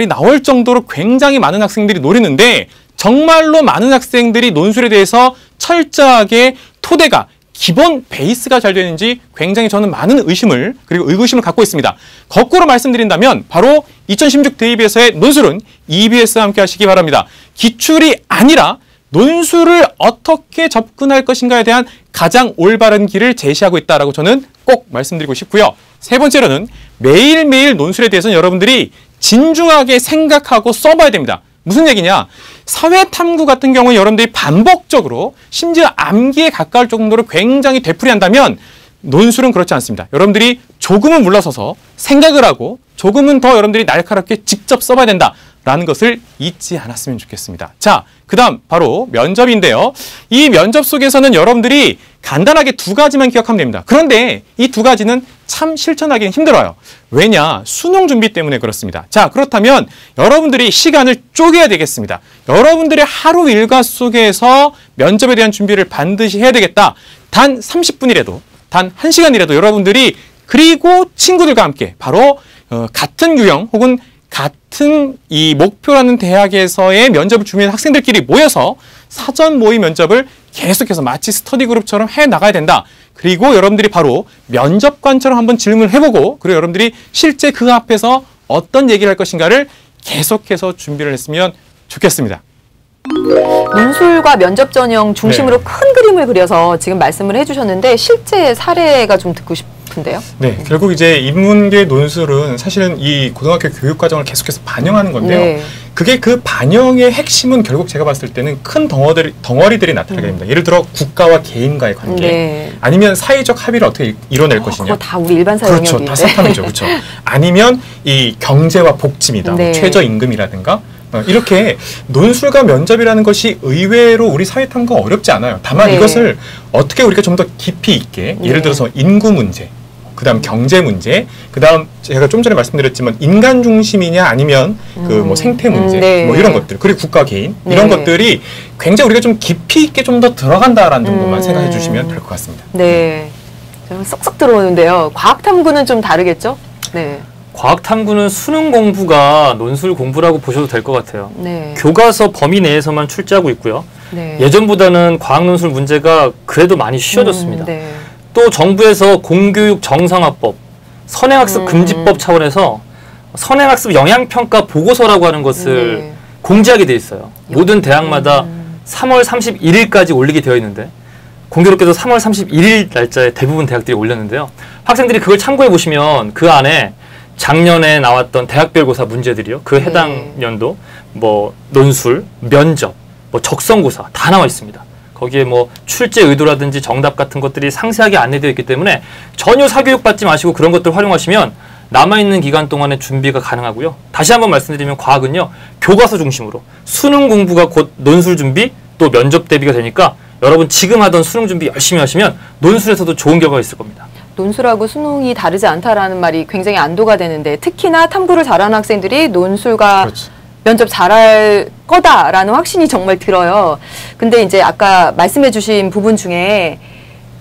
나올 정도로 굉장히 많은 학생들이 노리는데 정말로 많은 학생들이 논술에 대해서 철저하게 토대가 기본 베이스가 잘 되는지 굉장히 저는 많은 의심을 그리고 의구심을 갖고 있습니다. 거꾸로 말씀드린다면 바로 2016 대입에서의 논술은 EBS와 함께 하시기 바랍니다. 기출이 아니라 논술을 어떻게 접근할 것인가에 대한 가장 올바른 길을 제시하고 있다라고 저는 꼭 말씀드리고 싶고요. 세 번째로는 매일매일 논술에 대해서는 여러분들이 진중하게 생각하고 써봐야 됩니다. 무슨 얘기냐? 사회탐구 같은 경우는 여러분들이 반복적으로 심지어 암기에 가까울 정도로 굉장히 되풀이한다면 논술은 그렇지 않습니다. 여러분들이 조금은 물러서서 생각을 하고 조금은 더 여러분들이 날카롭게 직접 써봐야 된다라는 것을 잊지 않았으면 좋겠습니다. 자, 그 다음 바로 면접인데요. 이 면접 속에서는 여러분들이 간단하게 두 가지만 기억하면 됩니다. 그런데 이 두 가지는 참 실천하기는 힘들어요. 왜냐? 수능 준비 때문에 그렇습니다. 자, 그렇다면 여러분들이 시간을 쪼개야 되겠습니다. 여러분들의 하루 일과 속에서 면접에 대한 준비를 반드시 해야 되겠다. 단 30분이라도, 단 1시간이라도 여러분들이 그리고 친구들과 함께 바로 같은 유형 혹은 같은 이 목표라는 대학에서의 면접을 준비하는 학생들끼리 모여서 사전 모의 면접을 계속해서 마치 스터디 그룹처럼 해 나가야 된다. 그리고 여러분들이 바로 면접관처럼 한번 질문을 해보고 그리고 여러분들이 실제 그 앞에서 어떤 얘기를 할 것인가를 계속해서 준비를 했으면 좋겠습니다. 논술과 면접 전형 중심으로 네. 큰 그림을 그려서 지금 말씀을 해주셨는데 실제 사례가 좀 듣고 싶은데요. 네, 결국 이제 인문계 논술은 사실은 이 고등학교 교육 과정을 계속해서 반영하는 건데요. 네. 그게 그 반영의 핵심은 결국 제가 봤을 때는 큰 덩어리들이 나타나게 됩니다. 예를 들어 국가와 개인과의 관계, 네. 아니면 사회적 합의를 어떻게 이뤄낼 것이냐. 그거 다 우리 일반 사회 그렇죠, 영역인데. 다 사탐이죠, 그렇죠. 아니면 이 경제와 복지입니다. 네. 뭐 최저임금이라든가. 이렇게 논술과 면접이라는 것이 의외로 우리 사회탐구가 어렵지 않아요. 다만 네. 이것을 어떻게 우리가 좀 더 깊이 있게 예를 네. 들어서 인구 문제, 그다음 경제 문제, 그다음 제가 좀 전에 말씀드렸지만 인간 중심이냐 아니면 그 뭐 생태 문제, 네. 뭐 이런 것들, 그리고 국가 개인 이런 네. 것들이 굉장히 우리가 좀 깊이 있게 좀 더 들어간다라는 정도만 생각해 주시면 될 것 같습니다. 네. 좀 쏙쏙 들어오는데요. 과학탐구는 좀 다르겠죠? 네. 과학탐구는 수능 공부가 논술 공부라고 보셔도 될 것 같아요. 네. 교과서 범위 내에서만 출제하고 있고요. 네. 예전보다는 과학논술 문제가 그래도 많이 쉬워졌습니다. 네. 또 정부에서 공교육 정상화법, 선행학습 금지법 차원에서 선행학습 영향평가 보고서라고 하는 것을 네. 공지하게 돼 있어요. 모든 대학마다 3월 31일까지 올리게 되어 있는데 공교롭게도 3월 31일 날짜에 대부분 대학들이 올렸는데요. 학생들이 그걸 참고해 보시면 그 안에 작년에 나왔던 대학별고사 문제들이요. 그 해당 네. 연도 뭐 논술, 면접, 뭐 적성고사 다 나와 있습니다. 거기에 뭐 출제 의도라든지 정답 같은 것들이 상세하게 안내되어 있기 때문에 전혀 사교육 받지 마시고 그런 것들 활용하시면 남아있는 기간 동안에 준비가 가능하고요. 다시 한번 말씀드리면 과학은요. 교과서 중심으로 수능 공부가 곧 논술 준비 또 면접 대비가 되니까 여러분 지금 하던 수능 준비 열심히 하시면 논술에서도 좋은 결과가 있을 겁니다. 논술하고 수능이 다르지 않다라는 말이 굉장히 안도가 되는데 특히나 탐구를 잘하는 학생들이 논술과 그렇죠. 면접 잘할 거다라는 확신이 정말 들어요. 근데 이제 아까 말씀해 주신 부분 중에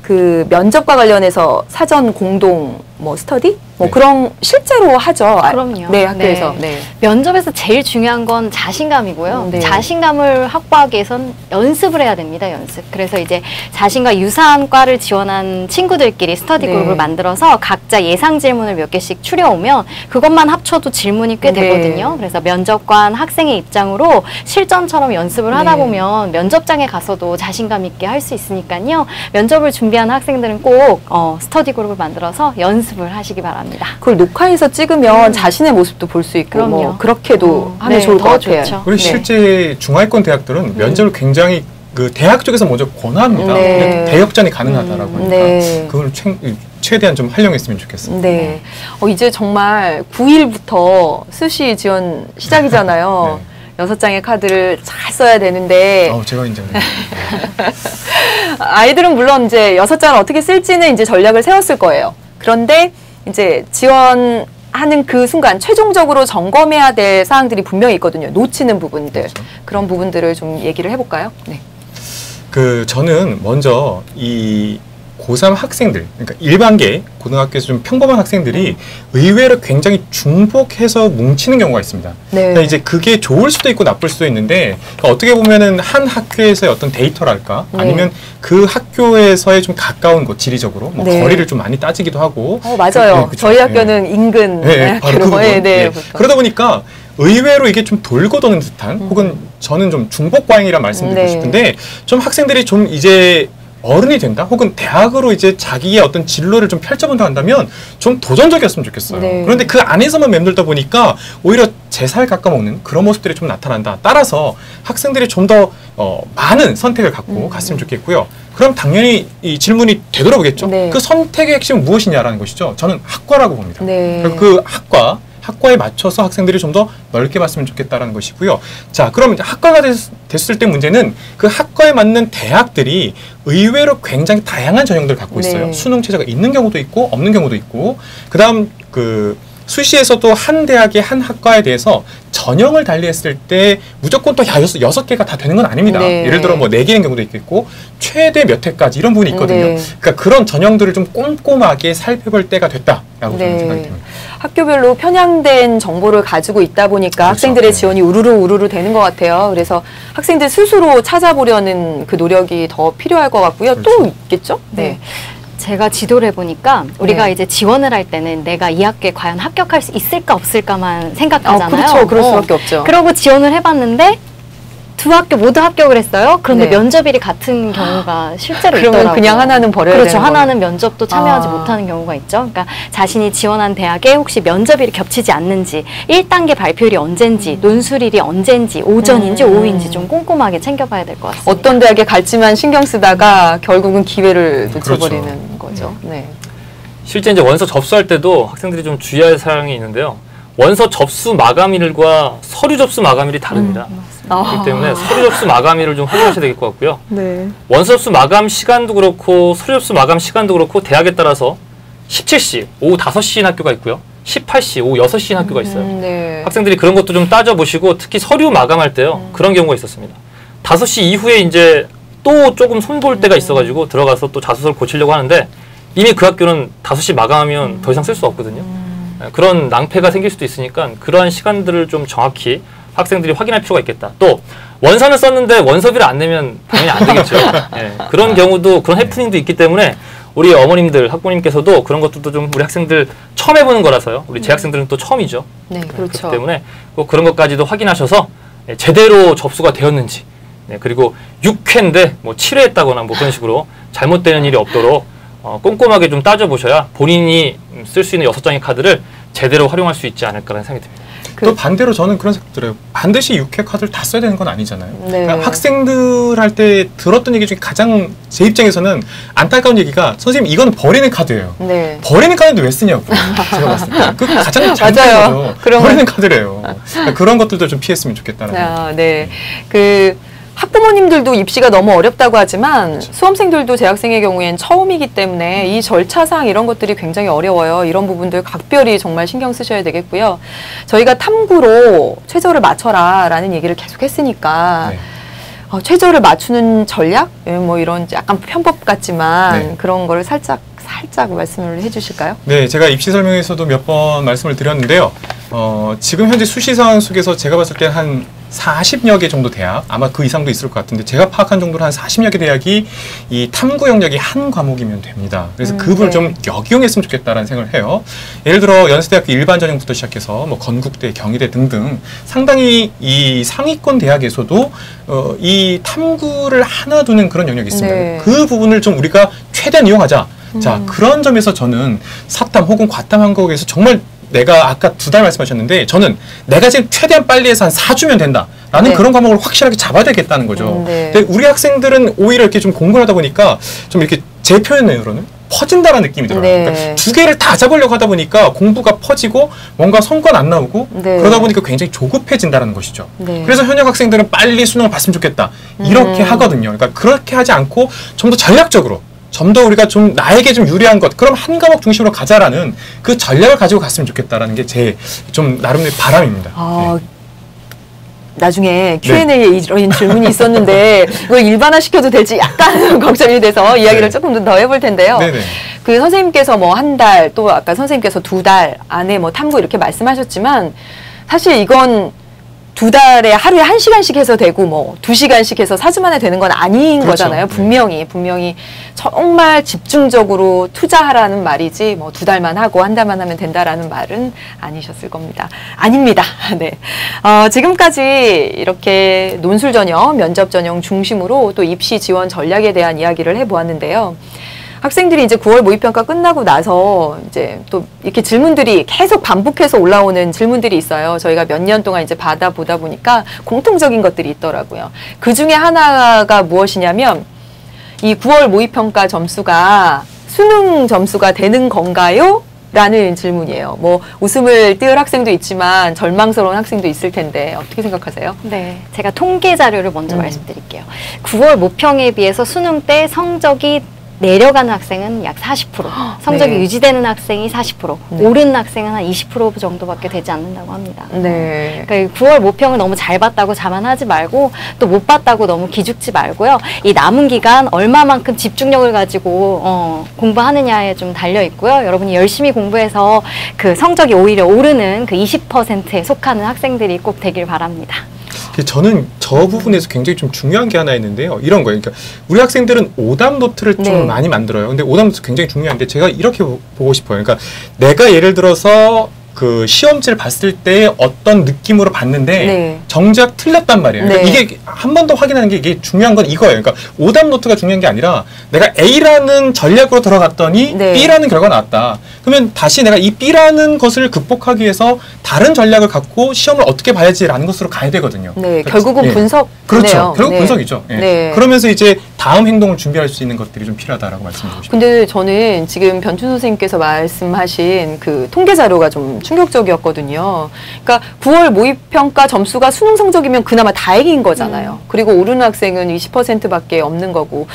그 면접과 관련해서 사전 공동 뭐 스터디? 뭐 네. 그런 실제로 하죠. 그럼요. 네, 학교에서. 네. 네. 면접에서 제일 중요한 건 자신감이고요. 네. 자신감을 확보하기 위해선 연습을 해야 됩니다. 연습. 그래서 이제 자신과 유사한 과를 지원한 친구들끼리 스터디 네. 그룹을 만들어서 각자 예상 질문을 몇 개씩 추려오면 그것만 합쳐도 질문이 꽤 네. 되거든요. 그래서 면접관 학생의 입장으로 실전처럼 연습을 하다 네. 보면 면접장에 가서도 자신감 있게 할 수 있으니까요. 면접을 준비하는 학생들은 꼭 스터디 그룹을 만들어서 연습을 하시기 바랍니다. 그걸 녹화해서 찍으면 자신의 모습도 볼 수 있고 그럼요. 뭐 그렇게도 하면 네, 좋을 것 더 같아요. 좋죠. 그리고 네. 실제 중하위권 대학들은 면접을 굉장히 그 대학 쪽에서 먼저 권합니다. 네. 대역전이 가능하다라고 하니까 네. 그걸 최대한 좀 활용했으면 좋겠습니다. 네. 이제 정말 9일부터 수시 지원 시작이잖아요. 네. 6장의 카드를 잘 써야 되는데 제가 인정해요. 아이들은 물론 이제 6장을 어떻게 쓸지는 이제 전략을 세웠을 거예요. 그런데 이제 지원하는 하는 그 순간 최종적으로 점검해야 될 사항들이 분명히 있거든요. 놓치는 부분들. 그렇죠. 그런 부분들을 좀 얘기를 해볼까요? 네. 저는 먼저 이 고3 학생들, 그러니까 일반계 고등학교에서 좀 평범한 학생들이 의외로 굉장히 중복해서 뭉치는 경우가 있습니다. 네. 그러니까 이제 그게 좋을 수도 있고 나쁠 수도 있는데, 그러니까 어떻게 보면은 한 학교에서의 어떤 데이터랄까, 네. 아니면 그 학교에서의 좀 가까운 곳, 지리적으로 뭐 네. 거리를 좀 많이 따지기도 하고. 맞아요. 그쵸. 저희 학교는 인근. 네, 바로 그 부분. 네, 네. 부터. 그러다 보니까 의외로 이게 좀 돌고 도는 듯한, 혹은 저는 좀 중복과잉이라 말씀드리고 네. 싶은데, 좀 학생들이 좀 이제 어른이 된다, 혹은 대학으로 이제 자기의 어떤 진로를 좀 펼쳐본다 한다면 좀 도전적이었으면 좋겠어요. 네. 그런데 그 안에서만 맴돌다 보니까 오히려 제 살 깎아먹는 그런 모습들이 좀 나타난다. 따라서 학생들이 좀 더 많은 선택을 갖고 갔으면 좋겠고요. 그럼 당연히 이 질문이 되돌아오겠죠. 네. 그 선택의 핵심은 무엇이냐라는 것이죠. 저는 학과라고 봅니다. 네. 그리고 그 학과에 맞춰서 학생들이 좀 더 넓게 봤으면 좋겠다라는 것이고요. 자, 그럼 이제 학과가 됐을 때 문제는 그 학과에 맞는 대학들이 의외로 굉장히 다양한 전형들을 갖고 있어요. 네. 수능 체제가 있는 경우도 있고 없는 경우도 있고, 그다음 그 수시에서도 한 대학의 한 학과에 대해서 전형을 달리했을 때 무조건 또 여섯 개가 다 되는 건 아닙니다. 네. 예를 들어 뭐 4개인 경우도 있겠고 최대 몇 회까지 이런 부분이 있거든요. 네. 그러니까 그런 전형들을 좀 꼼꼼하게 살펴볼 때가 됐다라고 저는 네. 생각이 듭니다. 학교별로 편향된 정보를 가지고 있다 보니까 그렇죠. 학생들의 네. 지원이 우르르 되는 것 같아요. 그래서 학생들 스스로 찾아보려는 그 노력이 더 필요할 것 같고요. 또 그렇죠. 있겠죠? 네. 제가 지도를 해보니까 우리가 네. 이제 지원을 할 때는 내가 이 학교에 과연 합격할 수 있을까 없을까만 생각하잖아요. 그렇죠. 그럴 수밖에 없죠. 그러고 지원을 해봤는데 두 학교 모두 합격을 했어요. 그런데 네. 면접일이 같은 경우가 실제로 그러면 있더라고요. 그냥 하나는 버려야 그렇죠. 되는 하나는 면접도 참여하지 아. 못하는 경우가 있죠. 그러니까 자신이 지원한 대학에 혹시 면접일이 겹치지 않는지, 1단계 발표일이 언젠지, 논술일이 언젠지, 오전인지 오후인지 좀 꼼꼼하게 챙겨봐야 될 것 같습니다. 어떤 대학에 갈지만 신경 쓰다가 결국은 기회를 놓쳐버리는 그렇죠. 거죠. 네. 실제 이제 원서 접수할 때도 학생들이 좀 주의할 사항이 있는데요. 원서 접수 마감일과 서류 접수 마감일이 다릅니다. 그렇기 때문에 서류 접수 마감일을 좀 확인하셔야 될 것 같고요. 네. 원서 접수 마감 시간도 그렇고 서류 접수 마감 시간도 그렇고 대학에 따라서 17시, 오후 5시인 학교가 있고요. 18시, 오후 6시인 학교가 있어요. 네. 학생들이 그런 것도 좀 따져보시고 특히 서류 마감할 때요. 그런 경우가 있었습니다. 5시 이후에 이제 또 조금 손볼 때가 있어가지고 들어가서 또 자소서를 고치려고 하는데 이미 그 학교는 5시 마감하면 더 이상 쓸 수 없거든요. 그런 낭패가 생길 수도 있으니까 그러한 시간들을 좀 정확히 학생들이 확인할 필요가 있겠다. 또 원서는 썼는데 원서비를 안 내면 당연히 안 되겠죠. 예, 그런 경우도 그런 해프닝도 있기 때문에 우리 어머님들, 학부모님께서도 그런 것들도 좀 우리 학생들 처음 해보는 거라서요. 우리 재학생들은 또 처음이죠. 네, 그렇죠. 그렇기 때문에 꼭 그런 것까지도 확인하셔서 제대로 접수가 되었는지, 그리고 6회인데 뭐 7회 했다거나 뭐 그런 식으로 잘못되는 일이 없도록 꼼꼼하게 좀 따져보셔야 본인이 쓸 수 있는 6장의 카드를 제대로 활용할 수 있지 않을까라는 생각이 듭니다. 또 반대로 저는 그런 생각 들어요. 반드시 6회 카드를 다 써야 되는 건 아니잖아요. 네. 그러니까 학생들 할 때 들었던 얘기 중에 가장 제 입장에서는 안타까운 얘기가, 선생님 이건 버리는 카드예요. 네. 버리는 카드인데 왜 쓰냐고요. 제가 봤을 때. 그 가장 잘못된 맞아요. 거죠. 그런 버리는 카드래요. 그러니까 그런 것들도 좀 피했으면 좋겠다는 아, 네. 그 학부모님들도 입시가 너무 어렵다고 하지만 수험생들도 재학생의 경우엔 처음이기 때문에 이 절차상 이런 것들이 굉장히 어려워요. 이런 부분들 각별히 정말 신경 쓰셔야 되겠고요. 저희가 탐구로 최저를 맞춰라라는 얘기를 계속 했으니까 네. 최저를 맞추는 전략? 뭐 이런 약간 편법 같지만 네. 그런 거를 살짝 말씀을 해주실까요? 네, 제가 입시 설명에서도 몇 번 말씀을 드렸는데요. 지금 현재 수시 상황 속에서 제가 봤을 때 한 40여 개 정도 대학, 아마 그 이상도 있을 것 같은데 제가 파악한 정도로 한 40여 개 대학이 이 탐구 영역이 한 과목이면 됩니다. 그래서 그 부분을 네. 좀 역이용했으면 좋겠다라는 생각을 해요. 예를 들어 연세대학교 일반 전형부터 시작해서 뭐 건국대, 경희대 등등 상당히 이 상위권 대학에서도 이 탐구를 하나 두는 그런 영역이 있습니다. 네. 그 부분을 좀 우리가 최대한 이용하자. 자, 그런 점에서 저는 사탐 혹은 과탐 한국에서 정말 내가 아까 2달 말씀하셨는데 저는 내가 지금 최대한 빨리 해서 한 4주면 된다라는 네. 그런 과목을 확실하게 잡아야 되겠다는 거죠. 네. 근데 우리 학생들은 오히려 이렇게 좀 공부를 하다 보니까 좀 이렇게 제 표현으로는 퍼진다라는 느낌이 들어요. 네. 그러니까 2개를 다 잡으려고 하다 보니까 공부가 퍼지고 뭔가 성과는 안 나오고 네. 그러다 보니까 굉장히 조급해진다는 것이죠. 네. 그래서 현역 학생들은 빨리 수능을 봤으면 좋겠다 이렇게 하거든요. 그러니까 그렇게 하지 않고 좀 더 전략적으로 좀 더 우리가 좀 나에게 좀 유리한 것, 그럼 한 과목 중심으로 가자라는 그 전략을 가지고 갔으면 좋겠다라는 게 제 좀 나름의 바람입니다. 네. 나중에 Q&A에 이런 질문이 있었는데 이걸 일반화시켜도 될지 약간 걱정이 돼서 이야기를 조금 더 해볼 텐데요. 네네. 그 선생님께서 뭐 한 달, 또 아까 선생님께서 2달 안에 뭐 탐구 이렇게 말씀하셨지만 사실 이건 2달에 하루에 1시간씩 해서 되고 뭐 2시간씩 해서 4주 만에 되는 건 아닌 그렇죠. 거잖아요. 분명히 정말 집중적으로 투자하라는 말이지 뭐 2달만 하고 1달만 하면 된다라는 말은 아니셨을 겁니다. 아닙니다. 네. 지금까지 이렇게 논술 전형, 면접 전형 중심으로 또 입시 지원 전략에 대한 이야기를 해보았는데요. 학생들이 이제 9월 모의평가 끝나고 나서 이제 또 이렇게 질문들이 계속 반복해서 올라오는 질문들이 있어요. 저희가 몇 년 동안 이제 받아보다 보니까 공통적인 것들이 있더라고요. 그 중에 하나가 무엇이냐면 이 9월 모의평가 점수가 수능 점수가 되는 건가요? 라는 질문이에요. 뭐 웃음을 띄울 학생도 있지만 절망스러운 학생도 있을 텐데 어떻게 생각하세요? 네, 제가 통계 자료를 먼저 말씀드릴게요. 9월 모평에 비해서 수능 때 성적이 내려가는 학생은 약 40%, 성적이 네. 유지되는 학생이 40%, 오르는 학생은 한 20% 정도밖에 되지 않는다고 합니다. 네. 그러니까 9월 모평을 너무 잘 봤다고 자만하지 말고 또 못 봤다고 너무 기죽지 말고요. 이 남은 기간 얼마만큼 집중력을 가지고 공부하느냐에 좀 달려 있고요. 여러분이 열심히 공부해서 그 성적이 오히려 오르는 그 20%에 속하는 학생들이 꼭 되길 바랍니다. 저는 저 부분에서 굉장히 좀 중요한 게 하나 있는데요. 이런 거예요. 그러니까 우리 학생들은 오답 노트를 좀 네. 많이 만들어요. 근데 오답 노트 굉장히 중요한데 제가 이렇게 보고 싶어요. 그러니까 내가 예를 들어서 그 시험지를 봤을 때 어떤 느낌으로 봤는데 네. 정작 틀렸단 말이에요. 그러니까 네. 이게 한 번 더 확인하는 게 이게 중요한 건 이거예요. 그러니까 오답 노트가 중요한 게 아니라 내가 A라는 전략으로 들어갔더니 네. B라는 결과가 나왔다. 그러면 다시 내가 이 B라는 것을 극복하기 위해서 다른 전략을 갖고 시험을 어떻게 봐야지라는 것으로 가야 되거든요. 네, 그러니까 결국은 예. 분석. 그렇죠. 결국 분석이죠. 예. 네. 그러면서 이제 다음 행동을 준비할 수 있는 것들이 좀 필요하다라고 말씀드리고 싶습니다. 근데 저는 지금 변춘 선생님께서 말씀하신 그 통계 자료가 좀 충격적이었거든요. 그러니까 9월 모의평가 점수가 수능 성적이면 그나마 다행인 거잖아요. 그리고 오르는 학생은 20%밖에 없는 거고.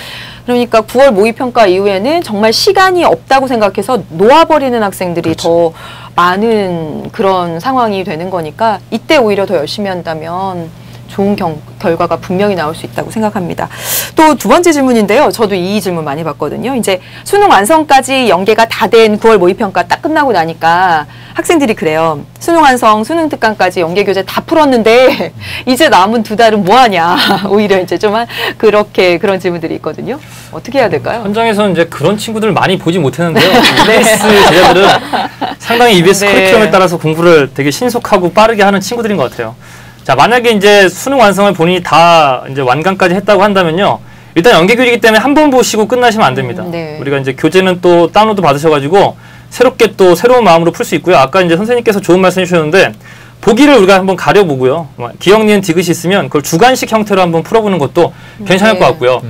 그러니까 9월 모의평가 이후에는 정말 시간이 없다고 생각해서 놓아버리는 학생들이 그렇죠. 더 많은 그런 상황이 되는 거니까 이때 오히려 더 열심히 한다면 좋은 결과가 분명히 나올 수 있다고 생각합니다. 또 두 번째 질문인데요. 저도 이 질문 많이 받거든요. 이제 수능 완성까지 연계가 다 된 9월 모의평가 딱 끝나고 나니까 학생들이 그래요. 수능 완성, 수능 특강까지 연계 교재 다 풀었는데 이제 남은 2달은 뭐 하냐. 오히려 이제 좀 그런 질문들이 있거든요. 어떻게 해야 될까요? 현장에서는 이제 그런 친구들 많이 보지 못했는데요. EBS 제자들은 상당히 EBS 네. 커리큘럼에 따라서 공부를 되게 신속하고 빠르게 하는 친구들인 것 같아요. 자, 만약에 이제 수능 완성을 본인이 다 이제 완강까지 했다고 한다면요. 일단 연계 교재이기 때문에 한 번 보시고 끝나시면 안 됩니다. 네. 우리가 이제 교재는 또 다운로드 받으셔가지고 새롭게 또 새로운 마음으로 풀 수 있고요. 아까 이제 선생님께서 좋은 말씀 해주셨는데 보기를 우리가 한번 가려보고요. 기억, 니은, 디귿이 있으면 그걸 주관식 형태로 한번 풀어보는 것도 괜찮을 것 같고요.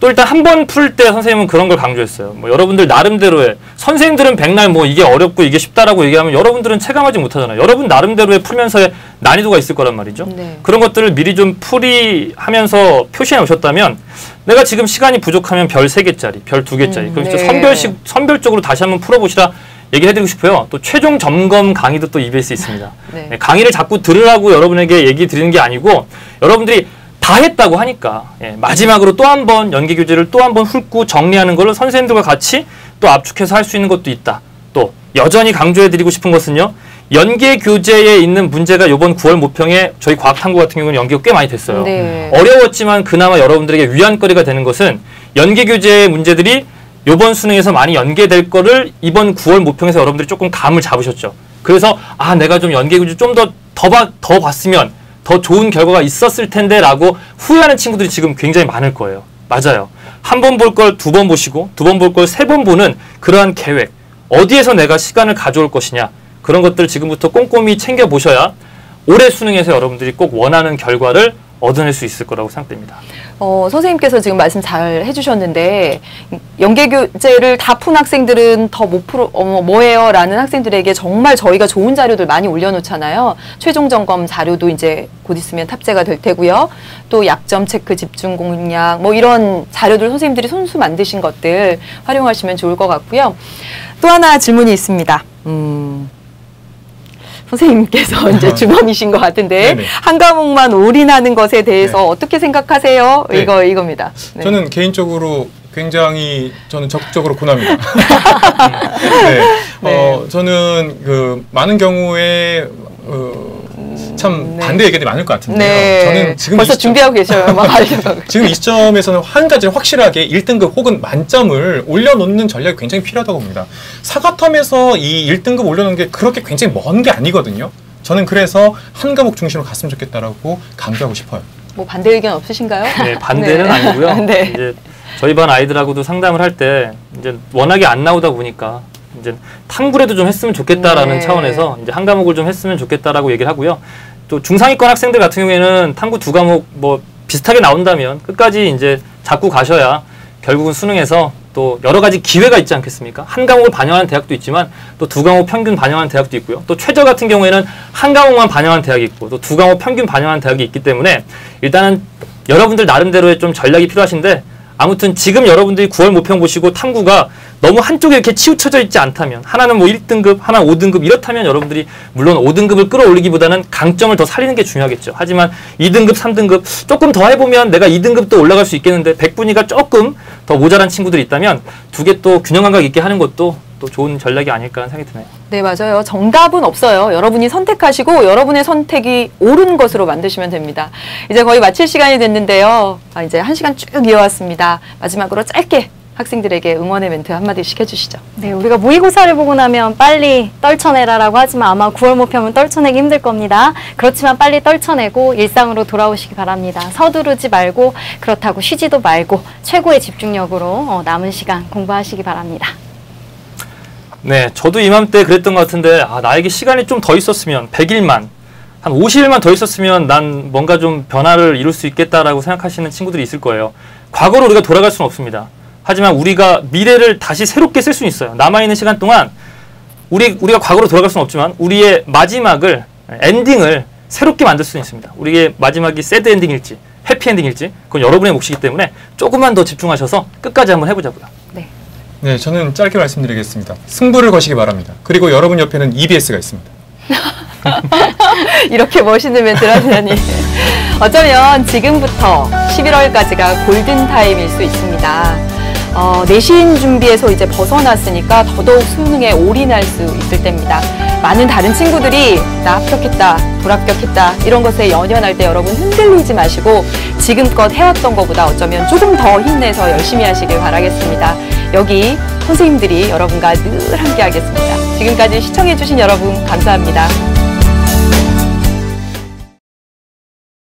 또 일단 한 번 풀 때 선생님은 그런 걸 강조했어요. 뭐 여러분들 나름대로의 선생님들은 백날 뭐 이게 어렵고 이게 쉽다라고 얘기하면 여러분들은 체감하지 못하잖아요. 여러분 나름대로의 풀면서의 난이도가 있을 거란 말이죠. 네. 그런 것들을 미리 좀 풀이하면서 표시해 오셨다면 내가 지금 시간이 부족하면 별 3개짜리, 별 2개짜리 그럼 네. 선별적으로 다시 한번 풀어보시라 얘기를 해드리고 싶어요. 또 최종 점검 강의도 또 EBS에 있습니다. 네. 네, 강의를 자꾸 들으라고 여러분에게 얘기 드리는 게 아니고 여러분들이 다 했다고 하니까 마지막으로 또 한 번 연계 교재를 또 한 번 훑고 정리하는 걸로 선생님들과 같이 또 압축해서 할 수 있는 것도 있다. 또 여전히 강조해드리고 싶은 것은요. 연계 교재에 있는 문제가 이번 9월 모평에 저희 과학탐구 같은 경우는 연계가 꽤 많이 됐어요. 네. 어려웠지만 그나마 여러분들에게 위안거리가 되는 것은 연계 교재의 문제들이 이번 수능에서 많이 연계될 거를 이번 9월 모평에서 여러분들이 조금 감을 잡으셨죠. 그래서 아 내가 좀 연계 교재 좀 더 봤으면 더 좋은 결과가 있었을 텐데 라고 후회하는 친구들이 지금 굉장히 많을 거예요. 맞아요. 한 번 볼 걸 2번 보시고 2번 볼 걸 3번 보는 그러한 계획 어디에서 내가 시간을 가져올 것이냐 그런 것들을 지금부터 꼼꼼히 챙겨보셔야 올해 수능에서 여러분들이 꼭 원하는 결과를 얻어낼 수 있을 거라고 생각됩니다. 선생님께서 지금 말씀 잘 해주셨는데 연계교재를 다 푼 학생들은 더 못 풀어 뭐예요? 라는 학생들에게 정말 저희가 좋은 자료들 많이 올려놓잖아요. 최종 점검 자료도 이제 곧 있으면 탑재가 될 테고요. 또 약점 체크, 집중 공략 뭐 이런 자료들 선생님들이 손수 만드신 것들 활용하시면 좋을 것 같고요. 또 하나 질문이 있습니다. 선생님께서 이제 주번이신 것 같은데 네네. 한 과목만 올인하는 것에 대해서 네. 어떻게 생각하세요? 네. 이겁니다. 네. 저는 개인적으로 굉장히 저는 적극적으로 권합니다. 네. 저는 그 많은 경우에 참 네. 반대 의견이 많을 것 같은데요. 네. 저는 지금 벌써 준비하고 계셔요. 막 지금 이 시점에서는 한 가지를 확실하게 1등급 혹은 만점을 올려놓는 전략이 굉장히 필요하다고 봅니다. 사과텀에서 이 1등급 올려놓는 게 그렇게 굉장히 먼 게 아니거든요. 저는 그래서 한 과목 중심으로 갔으면 좋겠다라고 강조하고 싶어요. 뭐 반대 의견 없으신가요? 네, 반대는 네. 아니고요. 네. 이제 저희 반 아이들하고도 상담을 할 때 이제 워낙에 안 나오다 보니까 이제 탐구라도 좀 했으면 좋겠다라는 네. 차원에서 이제 한 과목을 좀 했으면 좋겠다라고 얘기를 하고요. 또 중상위권 학생들 같은 경우에는 탐구 2과목 뭐 비슷하게 나온다면 끝까지 이제 잡고 가셔야 결국은 수능에서 또 여러 가지 기회가 있지 않겠습니까? 한 과목을 반영하는 대학도 있지만 또 2과목 평균 반영하는 대학도 있고요. 또 최저 같은 경우에는 한 과목만 반영하는 대학이 있고 또 2과목 평균 반영하는 대학이 있기 때문에 일단은 여러분들 나름대로의 좀 전략이 필요하신데 아무튼 지금 여러분들이 9월 모평 보시고 탐구가 너무 한쪽에 이렇게 치우쳐져 있지 않다면 하나는 뭐 1등급, 하나는 5등급 이렇다면 여러분들이 물론 5등급을 끌어올리기보다는 강점을 더 살리는 게 중요하겠죠. 하지만 2등급, 3등급 조금 더 해보면 내가 2등급도 올라갈 수 있겠는데 100분위가 조금 더 모자란 친구들이 있다면 두 개 또 균형 감각 있게 하는 것도 또 좋은 전략이 아닐까 하는 생각이 드네요. 네, 맞아요. 정답은 없어요. 여러분이 선택하시고 여러분의 선택이 옳은 것으로 만드시면 됩니다. 이제 거의 마칠 시간이 됐는데요. 이제 1시간 쭉 이어왔습니다. 마지막으로 짧게 학생들에게 응원의 멘트 한마디씩 해주시죠. 네, 우리가 모의고사를 보고 나면 빨리 떨쳐내라라고 하지만 아마 9월 모평은 떨쳐내기 힘들 겁니다. 그렇지만 빨리 떨쳐내고 일상으로 돌아오시기 바랍니다. 서두르지 말고 그렇다고 쉬지도 말고 최고의 집중력으로 남은 시간 공부하시기 바랍니다. 네, 저도 이맘때 그랬던 것 같은데 나에게 시간이 좀 더 있었으면 100일만 한 50일만 더 있었으면 난 뭔가 좀 변화를 이룰 수 있겠다라고 생각하시는 친구들이 있을 거예요. 과거로 우리가 돌아갈 수는 없습니다. 하지만 우리가 미래를 다시 새롭게 쓸 수는 있어요. 남아있는 시간 동안 우리가 과거로 돌아갈 수는 없지만 우리의 마지막을 엔딩을 새롭게 만들 수는 있습니다. 우리의 마지막이 새드 엔딩일지 해피 엔딩일지 그건 여러분의 몫이기 때문에 조금만 더 집중하셔서 끝까지 한번 해보자고요. 네, 저는 짧게 말씀드리겠습니다. 승부를 거시기 바랍니다. 그리고 여러분 옆에는 EBS가 있습니다. 이렇게 멋있는 멘트를 하시다니. 어쩌면 지금부터 11월까지가 골든타임일 수 있습니다. 내신 준비에서 이제 벗어났으니까 더더욱 수능에 올인할 수 있을 때입니다. 많은 다른 친구들이 나 합격했다, 불합격했다 이런 것에 연연할 때 여러분 흔들리지 마시고 지금껏 해왔던 것보다 어쩌면 조금 더 힘내서 열심히 하시길 바라겠습니다. 여기 선생님들이 여러분과 늘 함께 하겠습니다. 지금까지 시청해주신 여러분 감사합니다.